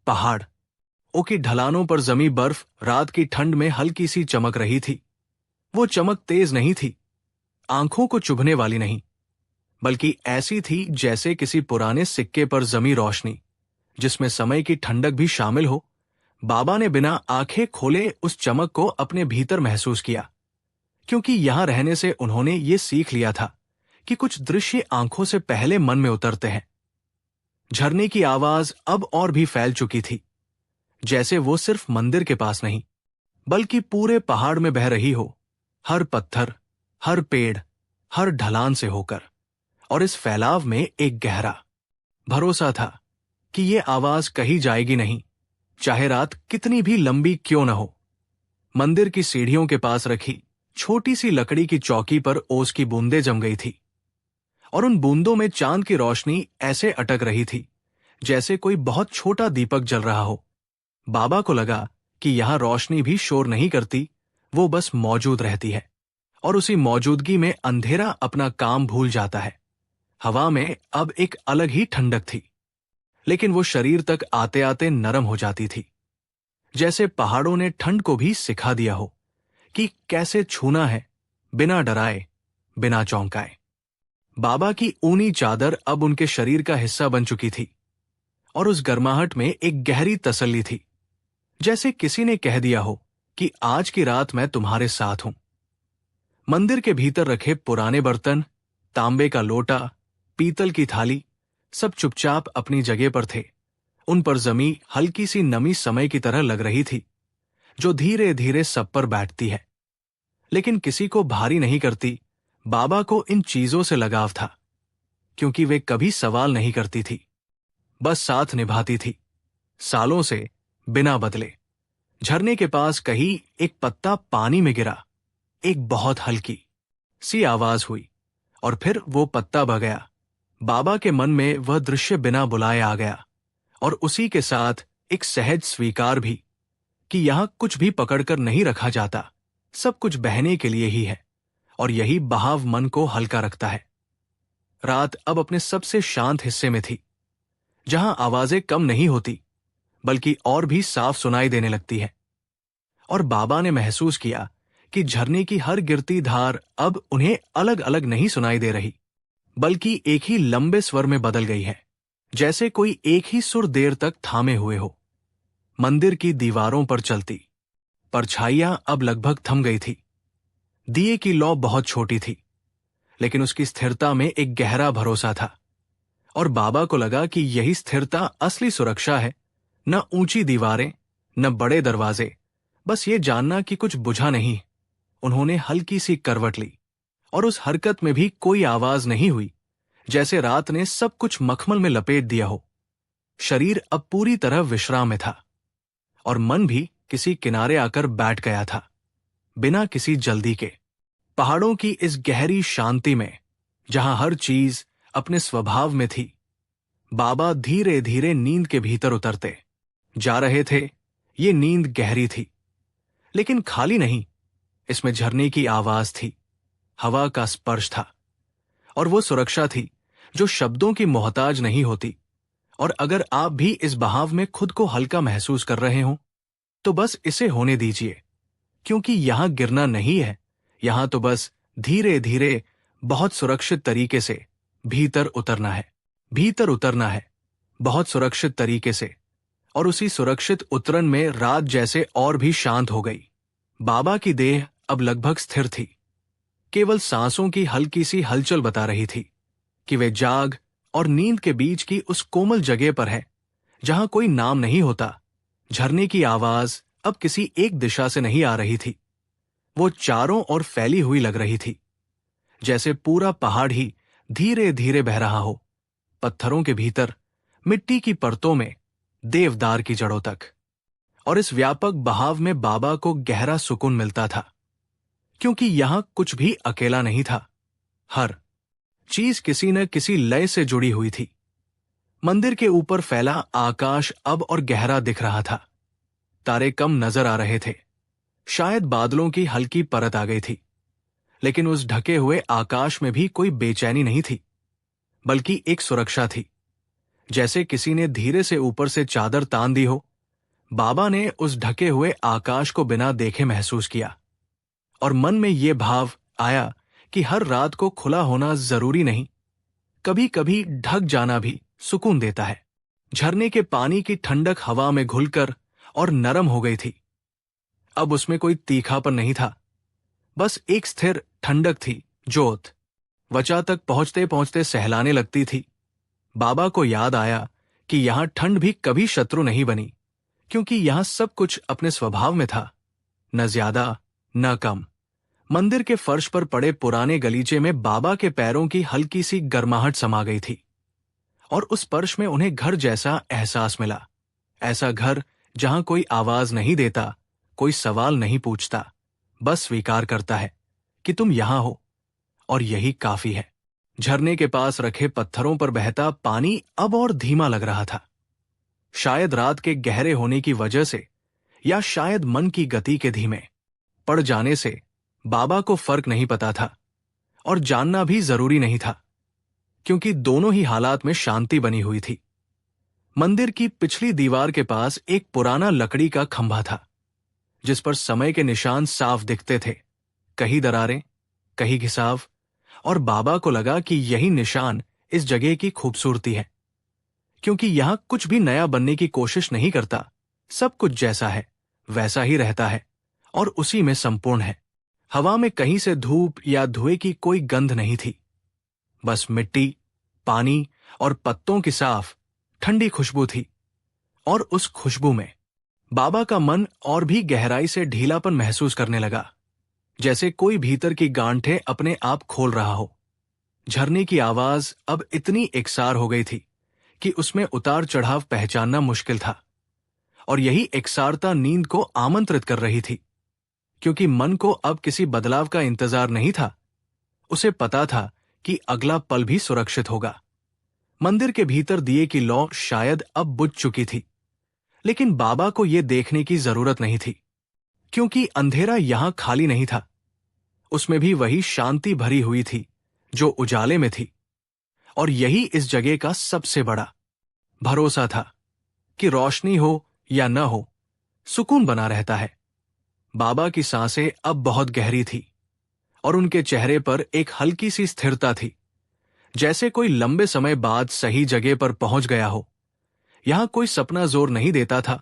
पहाड़ की ढलानों पर जमी बर्फ रात की ठंड में हल्की सी चमक रही थी। वो चमक तेज नहीं थी, आंखों को चुभने वाली नहीं, बल्कि ऐसी थी जैसे किसी पुराने सिक्के पर जमी रोशनी, जिसमें समय की ठंडक भी शामिल हो। बाबा ने बिना आंखें खोले उस चमक को अपने भीतर महसूस किया, क्योंकि यहां रहने से उन्होंने ये सीख लिया था कि कुछ दृश्य आंखों से पहले मन में उतरते हैं। झरने की आवाज अब और भी फैल चुकी थी, जैसे वो सिर्फ मंदिर के पास नहीं, बल्कि पूरे पहाड़ में बह रही हो, हर पत्थर, हर पेड़, हर ढलान से होकर। और इस फैलाव में एक गहरा भरोसा था कि ये आवाज कहीं जाएगी नहीं, चाहे रात कितनी भी लंबी क्यों न हो। मंदिर की सीढ़ियों के पास रखी छोटी सी लकड़ी की चौकी पर ओस की बूंदें जम गई थी, और उन बूंदों में चांद की रोशनी ऐसे अटक रही थी जैसे कोई बहुत छोटा दीपक जल रहा हो। बाबा को लगा कि यहां रोशनी भी शोर नहीं करती, वो बस मौजूद रहती है, और उसी मौजूदगी में अंधेरा अपना काम भूल जाता है। हवा में अब एक अलग ही ठंडक थी, लेकिन वो शरीर तक आते आते नरम हो जाती थी, जैसे पहाड़ों ने ठंड को भी सिखा दिया हो कि कैसे छूना है, बिना डराए, बिना चौंकाए। बाबा की ऊनी चादर अब उनके शरीर का हिस्सा बन चुकी थी, और उस गर्माहट में एक गहरी तसल्ली थी, जैसे किसी ने कह दिया हो कि आज की रात मैं तुम्हारे साथ हूं। मंदिर के भीतर रखे पुराने बर्तन, तांबे का लोटा, पीतल की थाली, सब चुपचाप अपनी जगह पर थे। उन पर जमी हल्की सी नमी समय की तरह लग रही थी, जो धीरे धीरे सब पर बैठती है, लेकिन किसी को भारी नहीं करती। बाबा को इन चीजों से लगाव था, क्योंकि वे कभी सवाल नहीं करती थी, बस साथ निभाती थी, सालों से बिना बदले। झरने के पास कहीं एक पत्ता पानी में गिरा, एक बहुत हल्की सी आवाज हुई, और फिर वो पत्ता बह गया। बाबा के मन में वह दृश्य बिना बुलाए आ गया, और उसी के साथ एक सहज स्वीकार भी कि यहां कुछ भी पकड़कर नहीं रखा जाता, सब कुछ बहने के लिए ही है, और यही बहाव मन को हल्का रखता है। रात अब अपने सबसे शांत हिस्से में थी, जहां आवाजें कम नहीं होती, बल्कि और भी साफ सुनाई देने लगती है। और बाबा ने महसूस किया कि झरने की हर गिरती धार अब उन्हें अलग अलग नहीं सुनाई दे रही, बल्कि एक ही लंबे स्वर में बदल गई है, जैसे कोई एक ही सुर देर तक थामे हुए हो। मंदिर की दीवारों पर चलती परछाइयां अब लगभग थम गई थी। दिए की लौ बहुत छोटी थी, लेकिन उसकी स्थिरता में एक गहरा भरोसा था, और बाबा को लगा कि यही स्थिरता असली सुरक्षा है। न ऊंची दीवारें, न बड़े दरवाजे, बस ये जानना कि कुछ बुझा नहीं। उन्होंने हल्की सी करवट ली, और उस हरकत में भी कोई आवाज नहीं हुई, जैसे रात ने सब कुछ मखमल में लपेट दिया हो। शरीर अब पूरी तरह विश्राम में था, और मन भी किसी किनारे आकर बैठ गया था, बिना किसी जल्दी के। पहाड़ों की इस गहरी शांति में, जहां हर चीज अपने स्वभाव में थी, बाबा धीरे धीरे नींद के भीतर उतरते जा रहे थे। ये नींद गहरी थी, लेकिन खाली नहीं। इसमें झरने की आवाज थी, हवा का स्पर्श था, और वो सुरक्षा थी जो शब्दों की मोहताज नहीं होती। और अगर आप भी इस बहाव में खुद को हल्का महसूस कर रहे हो, तो बस इसे होने दीजिए, क्योंकि यहां गिरना नहीं है। यहां तो बस धीरे धीरे, बहुत सुरक्षित तरीके से भीतर उतरना है। भीतर उतरना है, बहुत सुरक्षित तरीके से। और उसी सुरक्षित उतरन में रात जैसे और भी शांत हो गई। बाबा की देह अब लगभग स्थिर थी, केवल सांसों की हल्की सी हलचल बता रही थी कि वे जाग और नींद के बीच की उस कोमल जगह पर है, जहां कोई नाम नहीं होता। झरने की आवाज अब किसी एक दिशा से नहीं आ रही थी, वो चारों ओर फैली हुई लग रही थी, जैसे पूरा पहाड़ ही धीरे धीरे बह रहा हो, पत्थरों के भीतर, मिट्टी की परतों में, देवदार की जड़ों तक। और इस व्यापक बहाव में बाबा को गहरा सुकून मिलता था, क्योंकि यहां कुछ भी अकेला नहीं था। हर चीज किसी न किसी लय से जुड़ी हुई थी। मंदिर के ऊपर फैला आकाश अब और गहरा दिख रहा था। तारे कम नजर आ रहे थे, शायद बादलों की हल्की परत आ गई थी। लेकिन उस ढके हुए आकाश में भी कोई बेचैनी नहीं थी, बल्कि एक सुरक्षा थी, जैसे किसी ने धीरे से ऊपर से चादर तान दी हो। बाबा ने उस ढके हुए आकाश को बिना देखे महसूस किया, और मन में ये भाव आया कि हर रात को खुला होना जरूरी नहीं, कभी कभी ढक जाना भी सुकून देता है। झरने के पानी की ठंडक हवा में घुलकर और नरम हो गई थी। अब उसमें कोई तीखापन नहीं था, बस एक स्थिर ठंडक थी। जोत वचा तक पहुंचते पहुंचते सहलाने लगती थी। बाबा को याद आया कि यहां ठंड भी कभी शत्रु नहीं बनी, क्योंकि यहां सब कुछ अपने स्वभाव में था, न ज्यादा न कम। मंदिर के फर्श पर पड़े पुराने गलीचे में बाबा के पैरों की हल्की सी गर्माहट समा गई थी, और उस स्पर्श में उन्हें घर जैसा एहसास मिला। ऐसा घर जहां कोई आवाज नहीं देता, कोई सवाल नहीं पूछता, बस स्वीकार करता है कि तुम यहां हो, और यही काफी है। झरने के पास रखे पत्थरों पर बहता पानी अब और धीमा लग रहा था, शायद रात के गहरे होने की वजह से, या शायद मन की गति के धीमे पड़ जाने से। बाबा को फर्क नहीं पता था, और जानना भी जरूरी नहीं था, क्योंकि दोनों ही हालात में शांति बनी हुई थी। मंदिर की पिछली दीवार के पास एक पुराना लकड़ी का खंभा था, जिस पर समय के निशान साफ दिखते थे, कहीं दरारें, कहीं घिसाव। और बाबा को लगा कि यही निशान इस जगह की खूबसूरती है, क्योंकि यहां कुछ भी नया बनने की कोशिश नहीं करता। सब कुछ जैसा है वैसा ही रहता है, और उसी में संपूर्ण है। हवा में कहीं से धूप या धुएं की कोई गंध नहीं थी, बस मिट्टी, पानी और पत्तों की साफ ठंडी खुशबू थी। और उस खुशबू में बाबा का मन और भी गहराई से ढीलापन महसूस करने लगा, जैसे कोई भीतर की गांठें अपने आप खोल रहा हो। झरने की आवाज अब इतनी एकसार हो गई थी कि उसमें उतार चढ़ाव पहचानना मुश्किल था, और यही एकसारता नींद को आमंत्रित कर रही थी, क्योंकि मन को अब किसी बदलाव का इंतजार नहीं था। उसे पता था कि अगला पल भी सुरक्षित होगा। मंदिर के भीतर दिए की लौ शायद अब बुझ चुकी थी, लेकिन बाबा को यह देखने की जरूरत नहीं थी, क्योंकि अंधेरा यहां खाली नहीं था। उसमें भी वही शांति भरी हुई थी जो उजाले में थी। और यही इस जगह का सबसे बड़ा भरोसा था कि रोशनी हो या न हो, सुकून बना रहता है। बाबा की सांसें अब बहुत गहरी थी, और उनके चेहरे पर एक हल्की सी स्थिरता थी, जैसे कोई लंबे समय बाद सही जगह पर पहुंच गया हो। यहां कोई सपना जोर नहीं देता था,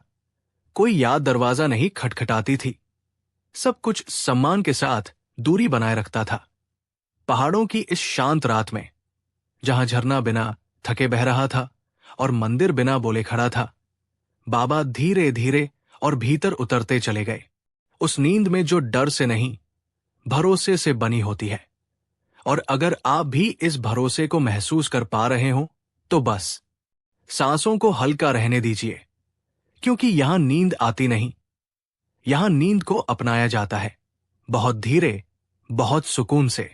कोई याद दरवाजा नहीं खटखटाती थी। सब कुछ सम्मान के साथ दूरी बनाए रखता था। पहाड़ों की इस शांत रात में, जहां झरना बिना थके बह रहा था और मंदिर बिना बोले खड़ा था, बाबा धीरे धीरे और भीतर उतरते चले गए। उस नींद में जो डर से नहीं, भरोसे से बनी होती है। और अगर आप भी इस भरोसे को महसूस कर पा रहे हो तो बस सांसों को हल्का रहने दीजिए, क्योंकि यहां नींद आती नहीं, यहां नींद को अपनाया जाता है। बहुत धीरे, बहुत सुकून से,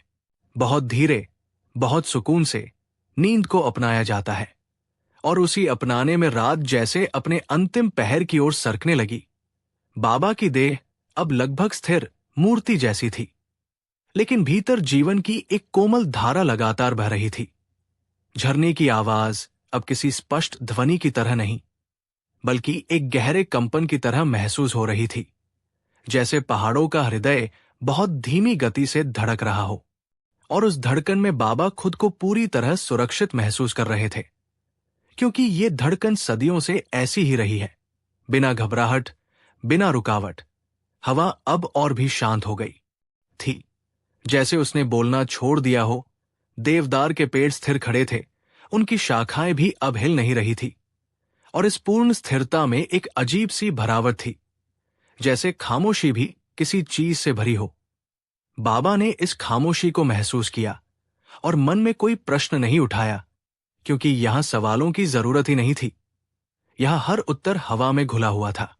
बहुत धीरे, बहुत सुकून से नींद को अपनाया जाता है। और उसी अपनाने में रात जैसे अपने अंतिम पहर की ओर सरकने लगी। बाबा की देह अब लगभग स्थिर मूर्ति जैसी थी, लेकिन भीतर जीवन की एक कोमल धारा लगातार बह रही थी। झरने की आवाज अब किसी स्पष्ट ध्वनि की तरह नहीं, बल्कि एक गहरे कंपन की तरह महसूस हो रही थी, जैसे पहाड़ों का हृदय बहुत धीमी गति से धड़क रहा हो। और उस धड़कन में बाबा खुद को पूरी तरह सुरक्षित महसूस कर रहे थे, क्योंकि ये धड़कन सदियों से ऐसी ही रही है, बिना घबराहट, बिना रुकावट। हवा अब और भी शांत हो गई थी, जैसे उसने बोलना छोड़ दिया हो। देवदार के पेड़ स्थिर खड़े थे, उनकी शाखाएं भी अब हिल नहीं रही थी। और इस पूर्ण स्थिरता में एक अजीब सी भरावट थी, जैसे खामोशी भी किसी चीज से भरी हो। बाबा ने इस खामोशी को महसूस किया और मन में कोई प्रश्न नहीं उठाया, क्योंकि यहां सवालों की जरूरत ही नहीं थी। यहां हर उत्तर हवा में घुला हुआ था।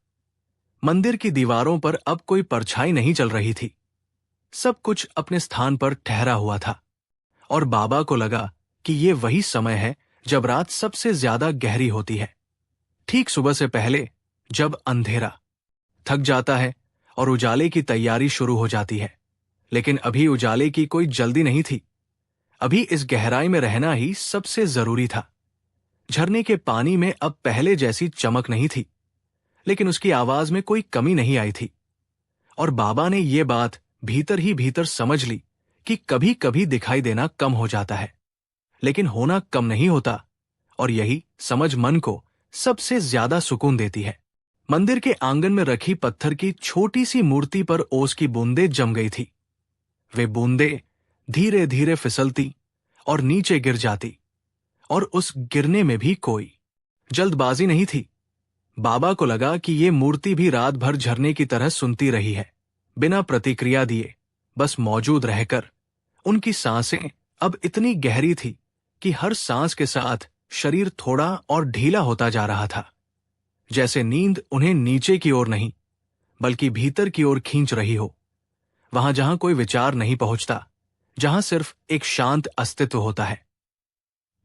मंदिर की दीवारों पर अब कोई परछाई नहीं चल रही थी। सब कुछ अपने स्थान पर ठहरा हुआ था। और बाबा को लगा कि ये वही समय है जब रात सबसे ज्यादा गहरी होती है, ठीक सुबह से पहले, जब अंधेरा थक जाता है और उजाले की तैयारी शुरू हो जाती है। लेकिन अभी उजाले की कोई जल्दी नहीं थी। अभी इस गहराई में रहना ही सबसे जरूरी था। झरने के पानी में अब पहले जैसी चमक नहीं थी, लेकिन उसकी आवाज में कोई कमी नहीं आई थी। और बाबा ने ये बात भीतर ही भीतर समझ ली कि कभी कभी दिखाई देना कम हो जाता है, लेकिन होना कम नहीं होता। और यही समझ मन को सबसे ज्यादा सुकून देती है। मंदिर के आंगन में रखी पत्थर की छोटी सी मूर्ति पर ओस की बूंदें जम गई थी। वे बूंदें धीरे धीरे फिसलती और नीचे गिर जाती, और उस गिरने में भी कोई जल्दबाजी नहीं थी। बाबा को लगा कि ये मूर्ति भी रात भर झरने की तरह सुनती रही है, बिना प्रतिक्रिया दिए, बस मौजूद रहकर। उनकी सांसें अब इतनी गहरी थी कि हर सांस के साथ शरीर थोड़ा और ढीला होता जा रहा था, जैसे नींद उन्हें नीचे की ओर नहीं, बल्कि भीतर की ओर खींच रही हो। वहां जहां कोई विचार नहीं पहुंचता, जहां सिर्फ एक शांत अस्तित्व होता है।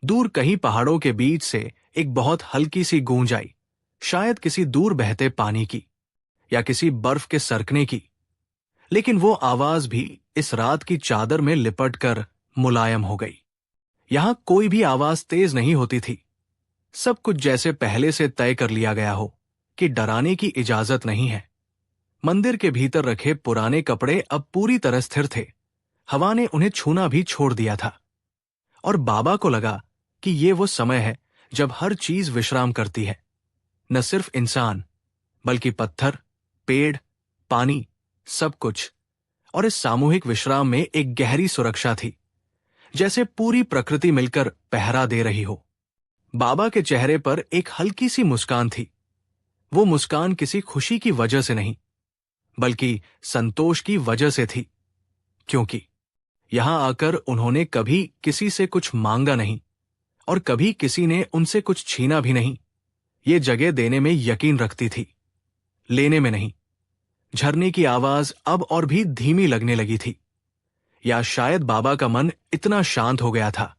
दूर कहीं पहाड़ों के बीच से एक बहुत हल्की सी गूंज आई, शायद किसी दूर बहते पानी की या किसी बर्फ के सरकने की। लेकिन वो आवाज भी इस रात की चादर में लिपट कर मुलायम हो गई। यहां कोई भी आवाज तेज नहीं होती थी। सब कुछ जैसे पहले से तय कर लिया गया हो कि डराने की इजाजत नहीं है। मंदिर के भीतर रखे पुराने कपड़े अब पूरी तरह स्थिर थे। हवा ने उन्हें छूना भी छोड़ दिया था। और बाबा को लगा कि ये वो समय है जब हर चीज विश्राम करती है, न सिर्फ इंसान, बल्कि पत्थर, पेड़, पानी, सब कुछ। और इस सामूहिक विश्राम में एक गहरी सुरक्षा थी, जैसे पूरी प्रकृति मिलकर पहरा दे रही हो। बाबा के चेहरे पर एक हल्की सी मुस्कान थी। वो मुस्कान किसी खुशी की वजह से नहीं, बल्कि संतोष की वजह से थी, क्योंकि यहां आकर उन्होंने कभी किसी से कुछ मांगा नहीं और कभी किसी ने उनसे कुछ छीना भी नहीं। ये जगह देने में यकीन रखती थी, लेने में नहीं। झरने की आवाज अब और भी धीमी लगने लगी थी, या शायद बाबा का मन इतना शांत हो गया था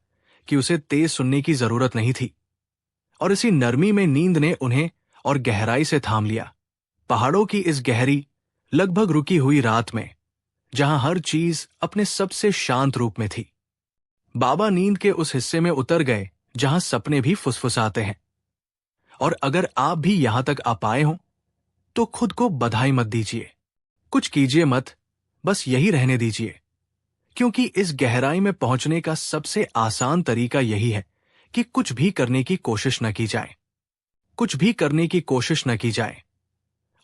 कि उसे तेज सुनने की जरूरत नहीं थी। और इसी नरमी में नींद ने उन्हें और गहराई से थाम लिया। पहाड़ों की इस गहरी, लगभग रुकी हुई रात में, जहां हर चीज अपने सबसे शांत रूप में थी, बाबा नींद के उस हिस्से में उतर गए जहां सपने भी फुसफुसाते हैं। और अगर आप भी यहां तक आ पाए हों तो खुद को बधाई मत दीजिए, कुछ कीजिए मत, बस यही रहने दीजिए। क्योंकि इस गहराई में पहुंचने का सबसे आसान तरीका यही है कि कुछ भी करने की कोशिश न की जाए, कुछ भी करने की कोशिश न की जाए।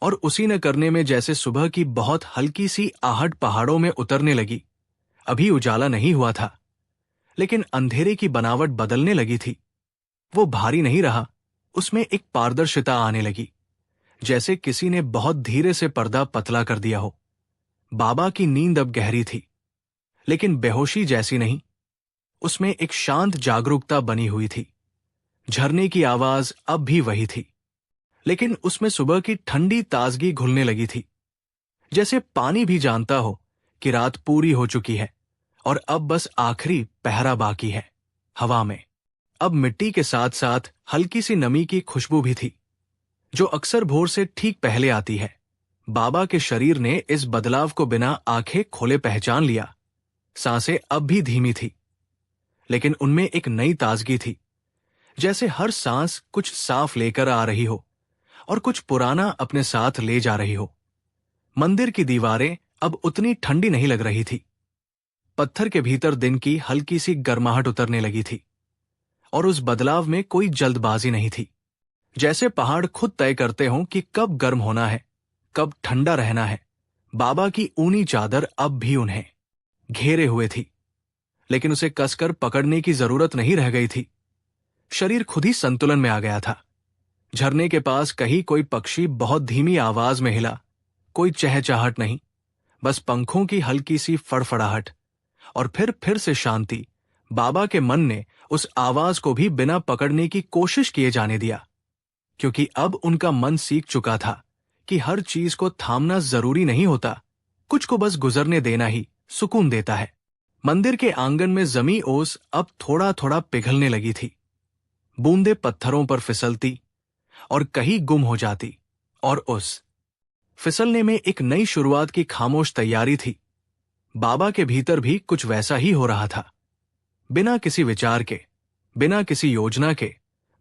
और उसी न करने में जैसे सुबह की बहुत हल्की सी आहट पहाड़ों में उतरने लगी। अभी उजाला नहीं हुआ था, लेकिन अंधेरे की बनावट बदलने लगी थी। वो भारी नहीं रहा, उसमें एक पारदर्शिता आने लगी, जैसे किसी ने बहुत धीरे से पर्दा पतला कर दिया हो। बाबा की नींद अब गहरी थी, लेकिन बेहोशी जैसी नहीं। उसमें एक शांत जागरूकता बनी हुई थी। झरने की आवाज अब भी वही थी, लेकिन उसमें सुबह की ठंडी ताजगी घुलने लगी थी, जैसे पानी भी जानता हो कि रात पूरी हो चुकी है और अब बस आखिरी पहरा बाकी है। हवा में अब मिट्टी के साथ साथ हल्की सी नमी की खुशबू भी थी, जो अक्सर भोर से ठीक पहले आती है। बाबा के शरीर ने इस बदलाव को बिना आंखें खोले पहचान लिया। सांसें अब भी धीमी थी, लेकिन उनमें एक नई ताजगी थी, जैसे हर सांस कुछ साफ लेकर आ रही हो और कुछ पुराना अपने साथ ले जा रही हो। मंदिर की दीवारें अब उतनी ठंडी नहीं लग रही थी। पत्थर के भीतर दिन की हल्की सी गर्माहट उतरने लगी थी, और उस बदलाव में कोई जल्दबाजी नहीं थी। जैसे पहाड़ खुद तय करते हों कि कब गर्म होना है, कब ठंडा रहना है। बाबा की ऊनी चादर अब भी उन्हें घेरे हुए थी, लेकिन उसे कसकर पकड़ने की जरूरत नहीं रह गई थी। शरीर खुद ही संतुलन में आ गया था। झरने के पास कहीं कोई पक्षी बहुत धीमी आवाज में हिला। कोई चहचहाट नहीं, बस पंखों की हल्की सी फड़फड़ाहट, और फिर से शांति। बाबा के मन ने उस आवाज को भी बिना पकड़ने की कोशिश किए जाने दिया, क्योंकि अब उनका मन सीख चुका था कि हर चीज को थामना जरूरी नहीं होता। कुछ को बस गुजरने देना ही सुकून देता है। मंदिर के आंगन में जमी ओस अब थोड़ा थोड़ा पिघलने लगी थी। बूंदे पत्थरों पर फिसलती और कहीं गुम हो जाती, और उस फिसलने में एक नई शुरुआत की खामोश तैयारी थी। बाबा के भीतर भी कुछ वैसा ही हो रहा था, बिना किसी विचार के, बिना किसी योजना के,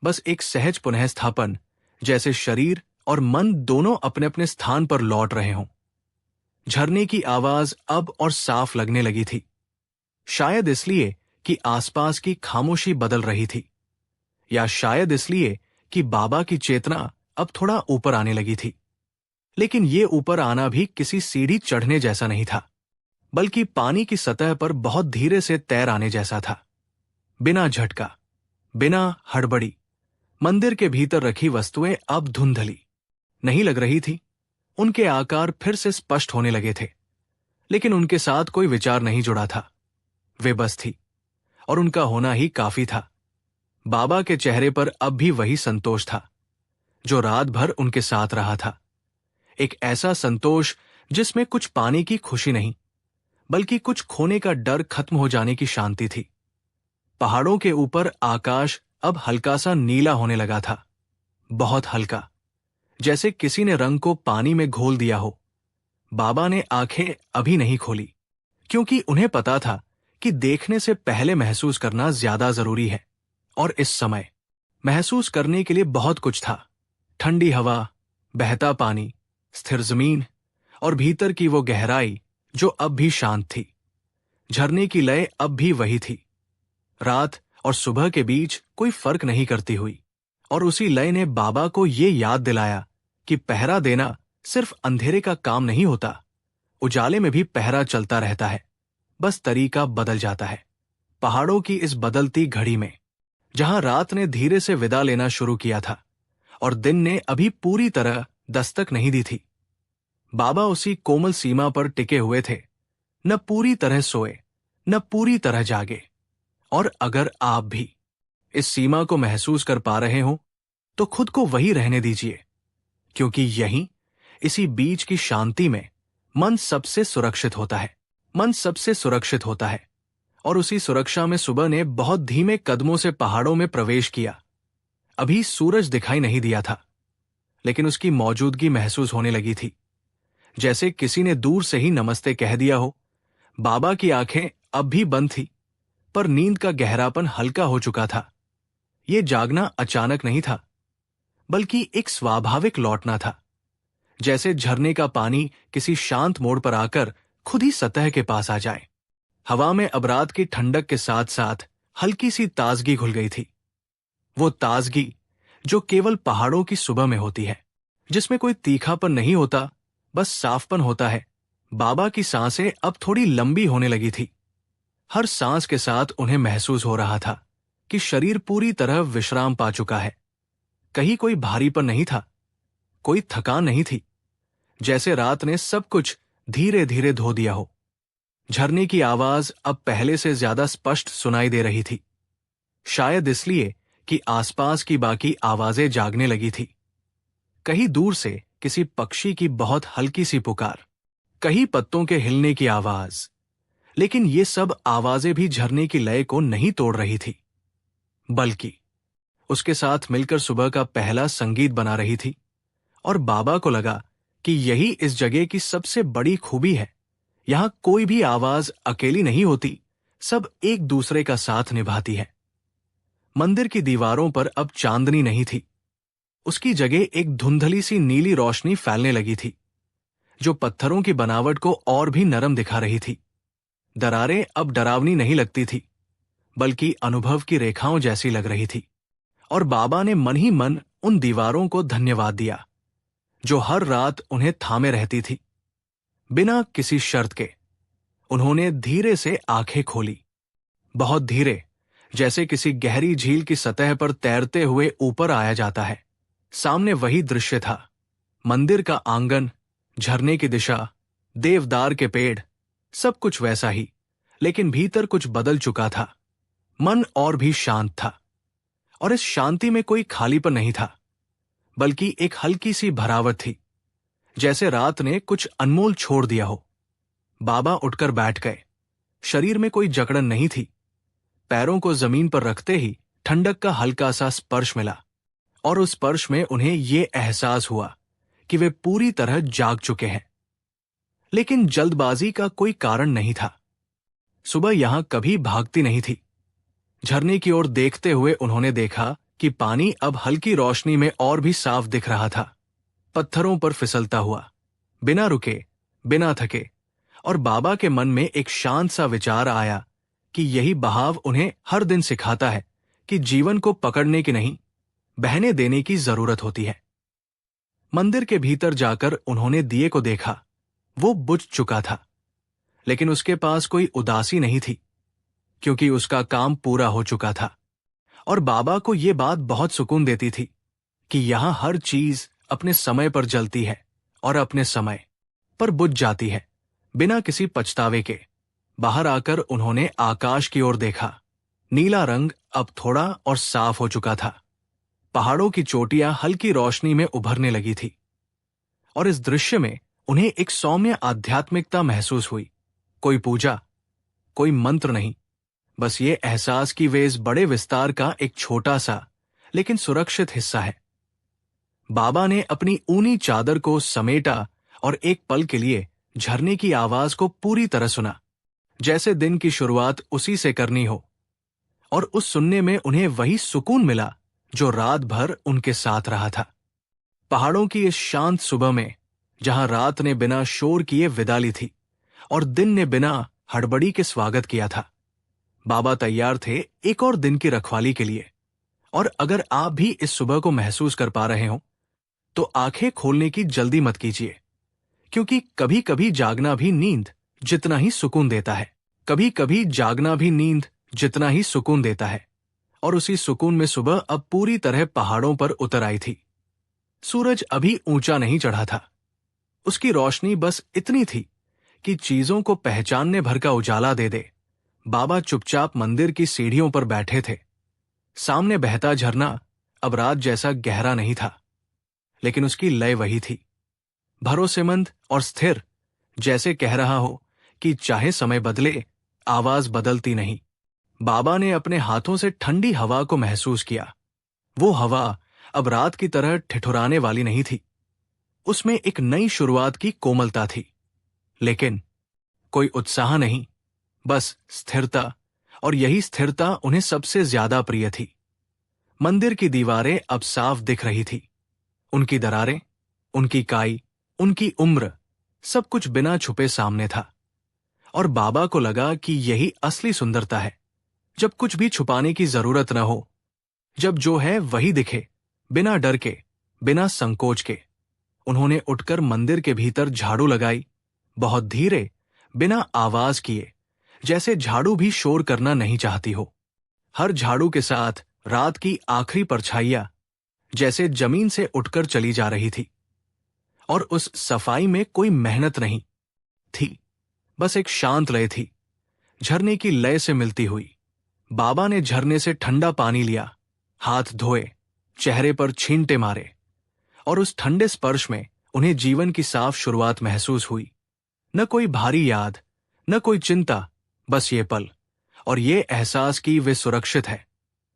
बस एक सहज पुनःस्थापन, जैसे शरीर और मन दोनों अपने अपने स्थान पर लौट रहे हों। झरने की आवाज अब और साफ लगने लगी थी, शायद इसलिए कि आसपास की खामोशी बदल रही थी, या शायद इसलिए कि बाबा की चेतना अब थोड़ा ऊपर आने लगी थी। लेकिन ये ऊपर आना भी किसी सीढ़ी चढ़ने जैसा नहीं था, बल्कि पानी की सतह पर बहुत धीरे से तैर आने जैसा था। बिना झटका, बिना हड़बड़ी। मंदिर के भीतर रखी वस्तुएं अब धुंधली नहीं लग रही थी। उनके आकार फिर से स्पष्ट होने लगे थे, लेकिन उनके साथ कोई विचार नहीं जुड़ा था। वे बस थी, और उनका होना ही काफी था। बाबा के चेहरे पर अब भी वही संतोष था, जो रात भर उनके साथ रहा था। एक ऐसा संतोष जिसमें कुछ पाने की खुशी नहीं, बल्कि कुछ खोने का डर खत्म हो जाने की शांति थी। पहाड़ों के ऊपर आकाश अब हल्का सा नीला होने लगा था, बहुत हल्का, जैसे किसी ने रंग को पानी में घोल दिया हो। बाबा ने आंखें अभी नहीं खोली, क्योंकि उन्हें पता था कि देखने से पहले महसूस करना ज्यादा जरूरी है। और इस समय महसूस करने के लिए बहुत कुछ था। ठंडी हवा, बहता पानी, स्थिर जमीन, और भीतर की वो गहराई जो अब भी शांत थी। झरने की लय अब भी वही थी, रात और सुबह के बीच कोई फर्क नहीं करती हुई। और उसी लय ने बाबा को ये याद दिलाया कि पहरा देना सिर्फ अंधेरे का काम नहीं होता। उजाले में भी पहरा चलता रहता है, बस तरीका बदल जाता है। पहाड़ों की इस बदलती घड़ी में, जहां रात ने धीरे से विदा लेना शुरू किया था और दिन ने अभी पूरी तरह दस्तक नहीं दी थी, बाबा उसी कोमल सीमा पर टिके हुए थे, न पूरी तरह सोए, न पूरी तरह जागे। और अगर आप भी इस सीमा को महसूस कर पा रहे हो, तो खुद को वही रहने दीजिए, क्योंकि यहीं, इसी बीच की शांति में मन सबसे सुरक्षित होता है। मन सबसे सुरक्षित होता है। और उसी सुरक्षा में सुबह ने बहुत धीमे कदमों से पहाड़ों में प्रवेश किया। अभी सूरज दिखाई नहीं दिया था, लेकिन उसकी मौजूदगी महसूस होने लगी थी, जैसे किसी ने दूर से ही नमस्ते कह दिया हो। बाबा की आंखें अब भी बंद थी, पर नींद का गहरापन हल्का हो चुका था। ये जागना अचानक नहीं था, बल्कि एक स्वाभाविक लौटना था, जैसे झरने का पानी किसी शांत मोड़ पर आकर खुद ही सतह के पास आ जाए। हवा में अब रात की ठंडक के साथ साथ हल्की सी ताजगी घुल गई थी। वो ताजगी जो केवल पहाड़ों की सुबह में होती है, जिसमें कोई तीखापन नहीं होता, बस साफपन होता है। बाबा की सांसें अब थोड़ी लंबी होने लगी थी। हर सांस के साथ उन्हें महसूस हो रहा था कि शरीर पूरी तरह विश्राम पा चुका है। कहीं कोई भारीपन नहीं था, कोई थकान नहीं थी, जैसे रात ने सब कुछ धीरे धीरे धो दिया हो। झरने की आवाज अब पहले से ज्यादा स्पष्ट सुनाई दे रही थी, शायद इसलिए कि आसपास की बाकी आवाजें जागने लगी थी। कहीं दूर से किसी पक्षी की बहुत हल्की सी पुकार, कहीं पत्तों के हिलने की आवाज, लेकिन ये सब आवाजें भी झरने की लय को नहीं तोड़ रही थी, बल्कि उसके साथ मिलकर सुबह का पहला संगीत बना रही थी। और बाबा को लगा कि यही इस जगह की सबसे बड़ी खूबी है। यहां कोई भी आवाज अकेली नहीं होती, सब एक दूसरे का साथ निभाती है। मंदिर की दीवारों पर अब चांदनी नहीं थी, उसकी जगह एक धुंधली सी नीली रोशनी फैलने लगी थी, जो पत्थरों की बनावट को और भी नरम दिखा रही थी। दरारें अब डरावनी नहीं लगती थी, बल्कि अनुभव की रेखाओं जैसी लग रही थी। और बाबा ने मन ही मन उन दीवारों को धन्यवाद दिया, जो हर रात उन्हें थामे रहती थी। बिना किसी शर्त के उन्होंने धीरे से आंखें खोली, बहुत धीरे, जैसे किसी गहरी झील की सतह पर तैरते हुए ऊपर आया जाता है। सामने वही दृश्य था, मंदिर का आंगन, झरने की दिशा, देवदार के पेड़, सब कुछ वैसा ही, लेकिन भीतर कुछ बदल चुका था। मन और भी शांत था, और इस शांति में कोई खालीपन नहीं था, बल्कि एक हल्की सी भरावट थी, जैसे रात ने कुछ अनमोल छोड़ दिया हो। बाबा उठकर बैठ गए। शरीर में कोई जकड़न नहीं थी। पैरों को जमीन पर रखते ही ठंडक का हल्का सा स्पर्श मिला, और उस स्पर्श में उन्हें ये एहसास हुआ कि वे पूरी तरह जाग चुके हैं। लेकिन जल्दबाजी का कोई कारण नहीं था। सुबह यहां कभी भागती नहीं थी। झरने की ओर देखते हुए उन्होंने देखा कि पानी अब हल्की रोशनी में और भी साफ दिख रहा था, पत्थरों पर फिसलता हुआ, बिना रुके, बिना थके। और बाबा के मन में एक शांत सा विचार आया कि यही बहाव उन्हें हर दिन सिखाता है कि जीवन को पकड़ने की नहीं, बहने देने की जरूरत होती है। मंदिर के भीतर जाकर उन्होंने दिए को देखा। वो बुझ चुका था, लेकिन उसके पास कोई उदासी नहीं थी, क्योंकि उसका काम पूरा हो चुका था। और बाबा को ये बात बहुत सुकून देती थी कि यहां हर चीज अपने समय पर जलती है और अपने समय पर बुझ जाती है, बिना किसी पछतावे के। बाहर आकर उन्होंने आकाश की ओर देखा। नीला रंग अब थोड़ा और साफ हो चुका था। पहाड़ों की चोटियां हल्की रोशनी में उभरने लगी थी, और इस दृश्य में उन्हें एक सौम्य आध्यात्मिकता महसूस हुई। कोई पूजा, कोई मंत्र नहीं, बस ये एहसास कि वे इस बड़े विस्तार का एक छोटा सा लेकिन सुरक्षित हिस्सा है। बाबा ने अपनी ऊनी चादर को समेटा और एक पल के लिए झरने की आवाज को पूरी तरह सुना, जैसे दिन की शुरुआत उसी से करनी हो। और उस सुनने में उन्हें वही सुकून मिला जो रात भर उनके साथ रहा था। पहाड़ों की इस शांत सुबह में, जहां रात ने बिना शोर किए विदा ली थी और दिन ने बिना हड़बड़ी के स्वागत किया था, बाबा तैयार थे एक और दिन की रखवाली के लिए। और अगर आप भी इस सुबह को महसूस कर पा रहे हो, तो आंखें खोलने की जल्दी मत कीजिए, क्योंकि कभी कभी जागना भी नींद जितना ही सुकून देता है। कभी कभी जागना भी नींद जितना ही सुकून देता है। और उसी सुकून में सुबह अब पूरी तरह पहाड़ों पर उतर आई थी। सूरज अभी ऊंचा नहीं चढ़ा था। उसकी रोशनी बस इतनी थी कि चीजों को पहचानने भर का उजाला दे दे। बाबा चुपचाप मंदिर की सीढ़ियों पर बैठे थे। सामने बहता झरना अब रात जैसा गहरा नहीं था, लेकिन उसकी लय वही थी, भरोसेमंद और स्थिर, जैसे कह रहा हो कि चाहे समय बदले, आवाज बदलती नहीं। बाबा ने अपने हाथों से ठंडी हवा को महसूस किया। वो हवा अब रात की तरह ठिठुराने वाली नहीं थी। उसमें एक नई शुरुआत की कोमलता थी, लेकिन कोई उत्साह नहीं, बस स्थिरता। और यही स्थिरता उन्हें सबसे ज्यादा प्रिय थी। मंदिर की दीवारें अब साफ दिख रही थी। उनकी दरारें, उनकी काई, उनकी उम्र, सब कुछ बिना छुपे सामने था। और बाबा को लगा कि यही असली सुंदरता है, जब कुछ भी छुपाने की जरूरत न हो, जब जो है वही दिखे, बिना डर के, बिना संकोच के। उन्होंने उठकर मंदिर के भीतर झाड़ू लगाई, बहुत धीरे, बिना आवाज किए, जैसे झाड़ू भी शोर करना नहीं चाहती हो। हर झाड़ू के साथ रात की आखिरी परछाइयां जैसे जमीन से उठकर चली जा रही थी। और उस सफाई में कोई मेहनत नहीं थी, बस एक शांत लय थी, झरने की लय से मिलती हुई। बाबा ने झरने से ठंडा पानी लिया, हाथ धोए, चेहरे पर छींटे मारे, और उस ठंडे स्पर्श में उन्हें जीवन की साफ शुरुआत महसूस हुई। न कोई भारी याद, न कोई चिंता, बस ये पल और ये एहसास कि वे सुरक्षित हैं,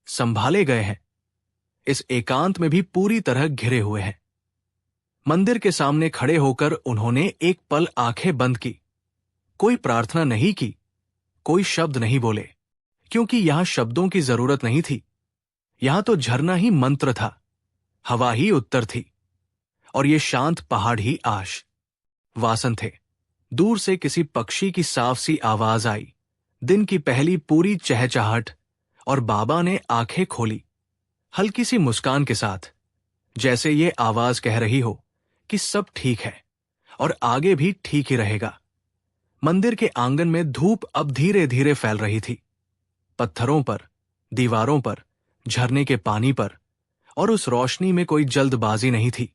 संभाले गए हैं, इस एकांत में भी पूरी तरह घिरे हुए हैं। मंदिर के सामने खड़े होकर उन्होंने एक पल आंखें बंद की। कोई प्रार्थना नहीं की, कोई शब्द नहीं बोले, क्योंकि यहां शब्दों की जरूरत नहीं थी। यहां तो झरना ही मंत्र था, हवा ही उत्तर थी, और ये शांत पहाड़ ही आश वासन थे। दूर से किसी पक्षी की साफ सी आवाज आई, दिन की पहली पूरी चहचहाट, और बाबा ने आंखें खोली, हल्की सी मुस्कान के साथ, जैसे ये आवाज कह रही हो कि सब ठीक है और आगे भी ठीक ही रहेगा। मंदिर के आंगन में धूप अब धीरे धीरे फैल रही थी, पत्थरों पर, दीवारों पर, झरने के पानी पर, और उस रोशनी में कोई जल्दबाजी नहीं थी,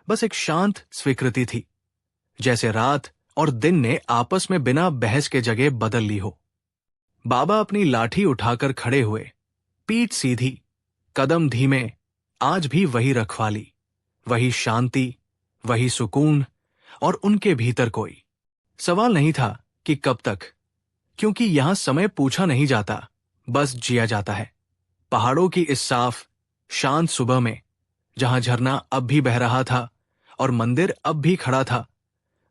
बस एक शांत स्वीकृति थी, जैसे रात और दिन ने आपस में बिना बहस के जगह बदल ली हो। बाबा अपनी लाठी उठाकर खड़े हुए, पीठ सीधी, कदम धीमे, आज भी वही रखवाली, वही शांति, वही सुकून, और उनके भीतर कोई सवाल नहीं था कि कब तक, क्योंकि यहां समय पूछा नहीं जाता, बस जिया जाता है। पहाड़ों की इस साफ, शांत सुबह में, जहां झरना अब भी बह रहा था और मंदिर अब भी खड़ा था,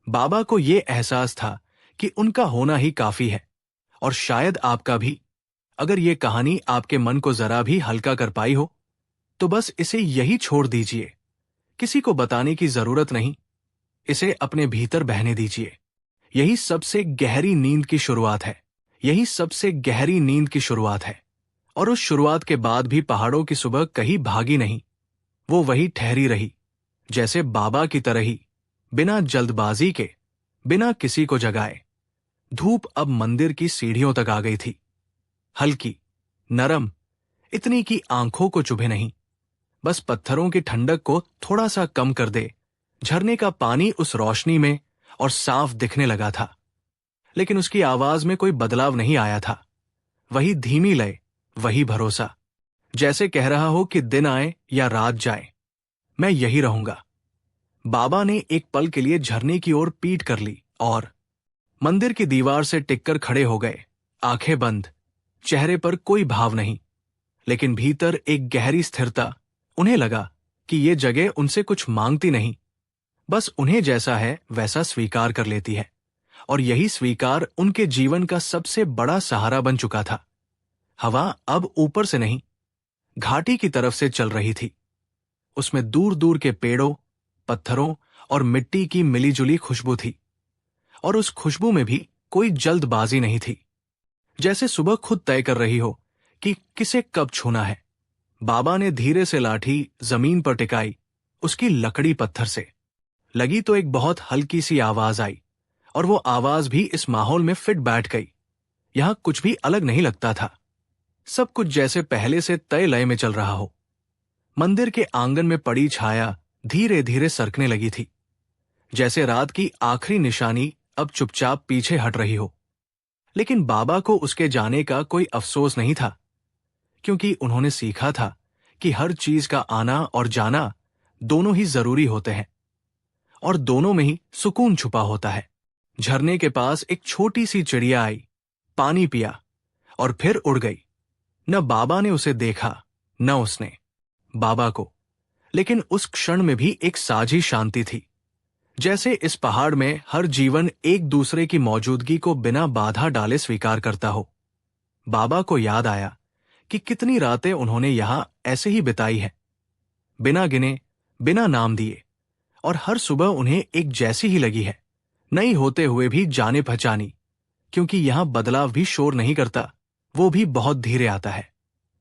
बाबा को यह एहसास था कि उनका होना ही काफी है, और शायद आपका भी। अगर ये कहानी आपके मन को जरा भी हल्का कर पाई हो, तो बस इसे यही छोड़ दीजिए। किसी को बताने की जरूरत नहीं, इसे अपने भीतर बहने दीजिए। यही सबसे गहरी नींद की शुरुआत है, यही सबसे गहरी नींद की शुरुआत है। और उस शुरुआत के बाद भी पहाड़ों की सुबह कहीं भागी नहीं, वो वही ठहरी रही, जैसे बाबा की तरह ही, बिना जल्दबाजी के, बिना किसी को जगाए। धूप अब मंदिर की सीढ़ियों तक आ गई थी, हल्की, नरम, इतनी कि आंखों को चुभे नहीं, बस पत्थरों की ठंडक को थोड़ा सा कम कर दे। झरने का पानी उस रोशनी में और साफ दिखने लगा था, लेकिन उसकी आवाज में कोई बदलाव नहीं आया था। वही धीमी लय, वही भरोसा, जैसे कह रहा हो कि दिन आए या रात जाए, मैं यही रहूंगा। बाबा ने एक पल के लिए झरने की ओर पीठ कर ली और मंदिर की दीवार से टिककर खड़े हो गए, आंखें बंद, चेहरे पर कोई भाव नहीं, लेकिन भीतर एक गहरी स्थिरता। उन्हें लगा कि ये जगह उनसे कुछ मांगती नहीं, बस उन्हें जैसा है वैसा स्वीकार कर लेती है, और यही स्वीकार उनके जीवन का सबसे बड़ा सहारा बन चुका था। हवा अब ऊपर से नहीं, घाटी की तरफ से चल रही थी। उसमें दूर दूर के पेड़ों, पत्थरों और मिट्टी की मिलीजुली खुशबू थी, और उस खुशबू में भी कोई जल्दबाजी नहीं थी, जैसे सुबह खुद तय कर रही हो कि किसे कब छूना है। बाबा ने धीरे से लाठी जमीन पर टिकाई, उसकी लकड़ी पत्थर से लगी तो एक बहुत हल्की सी आवाज आई, और वो आवाज भी इस माहौल में फिट बैठ गई। यहां कुछ भी अलग नहीं लगता था, सब कुछ जैसे पहले से तय लय में चल रहा हो। मंदिर के आंगन में पड़ी छाया धीरे धीरे सरकने लगी थी, जैसे रात की आखिरी निशानी अब चुपचाप पीछे हट रही हो। लेकिन बाबा को उसके जाने का कोई अफसोस नहीं था, क्योंकि उन्होंने सीखा था कि हर चीज का आना और जाना दोनों ही जरूरी होते हैं, और दोनों में ही सुकून छुपा होता है। झरने के पास एक छोटी सी चिड़िया आई, पानी पिया और फिर उड़ गई। न बाबा ने उसे देखा, न उसने बाबा को, लेकिन उस क्षण में भी एक साझी शांति थी, जैसे इस पहाड़ में हर जीवन एक दूसरे की मौजूदगी को बिना बाधा डाले स्वीकार करता हो। बाबा को याद आया कि कितनी रातें उन्होंने यहां ऐसे ही बिताई है, बिना गिने, बिना नाम दिए, और हर सुबह उन्हें एक जैसी ही लगी है, नई होते हुए भी जाने पहचानी, क्योंकि यहां बदलाव भी शोर नहीं करता, वो भी बहुत धीरे आता है।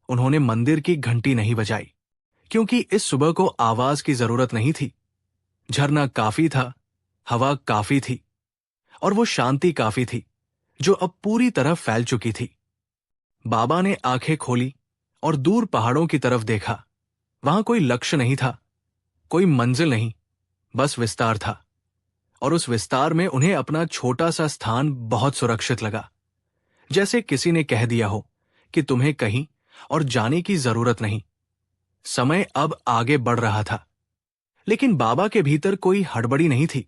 उन्होंने मंदिर की घंटी नहीं बजाई, क्योंकि इस सुबह को आवाज की जरूरत नहीं थी। झरना काफी था, हवा काफी थी, और वो शांति काफी थी जो अब पूरी तरह फैल चुकी थी। बाबा ने आंखें खोली और दूर पहाड़ों की तरफ देखा। वहां कोई लक्ष्य नहीं था, कोई मंजिल नहीं, बस विस्तार था। और उस विस्तार में उन्हें अपना छोटा सा स्थान बहुत सुरक्षित लगा, जैसे किसी ने कह दिया हो कि तुम्हें कहीं और जाने की जरूरत नहीं। समय अब आगे बढ़ रहा था, लेकिन बाबा के भीतर कोई हड़बड़ी नहीं थी,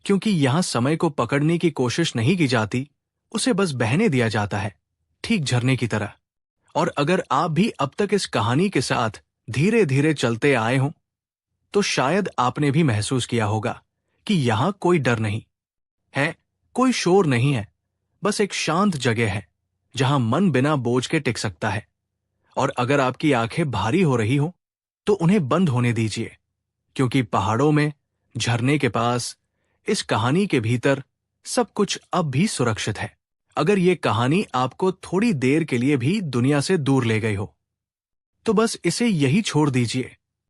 क्योंकि यहां समय को पकड़ने की कोशिश नहीं की जाती, उसे बस बहने दिया जाता है, ठीक झरने की तरह। और अगर आप भी अब तक इस कहानी के साथ धीरे धीरे चलते आए हों, तो शायद आपने भी महसूस किया होगा कि यहां कोई डर नहीं है, कोई शोर नहीं है, बस एक शांत जगह है जहां मन बिना बोझ के टिक सकता है। और अगर आपकी आंखें भारी हो रही हो, तो उन्हें बंद होने दीजिए, क्योंकि पहाड़ों में, झरने के पास, इस कहानी के भीतर सब कुछ अब भी सुरक्षित है। अगर ये कहानी आपको थोड़ी देर के लिए भी दुनिया से दूर ले गई हो, तो बस इसे यही छोड़ दीजिए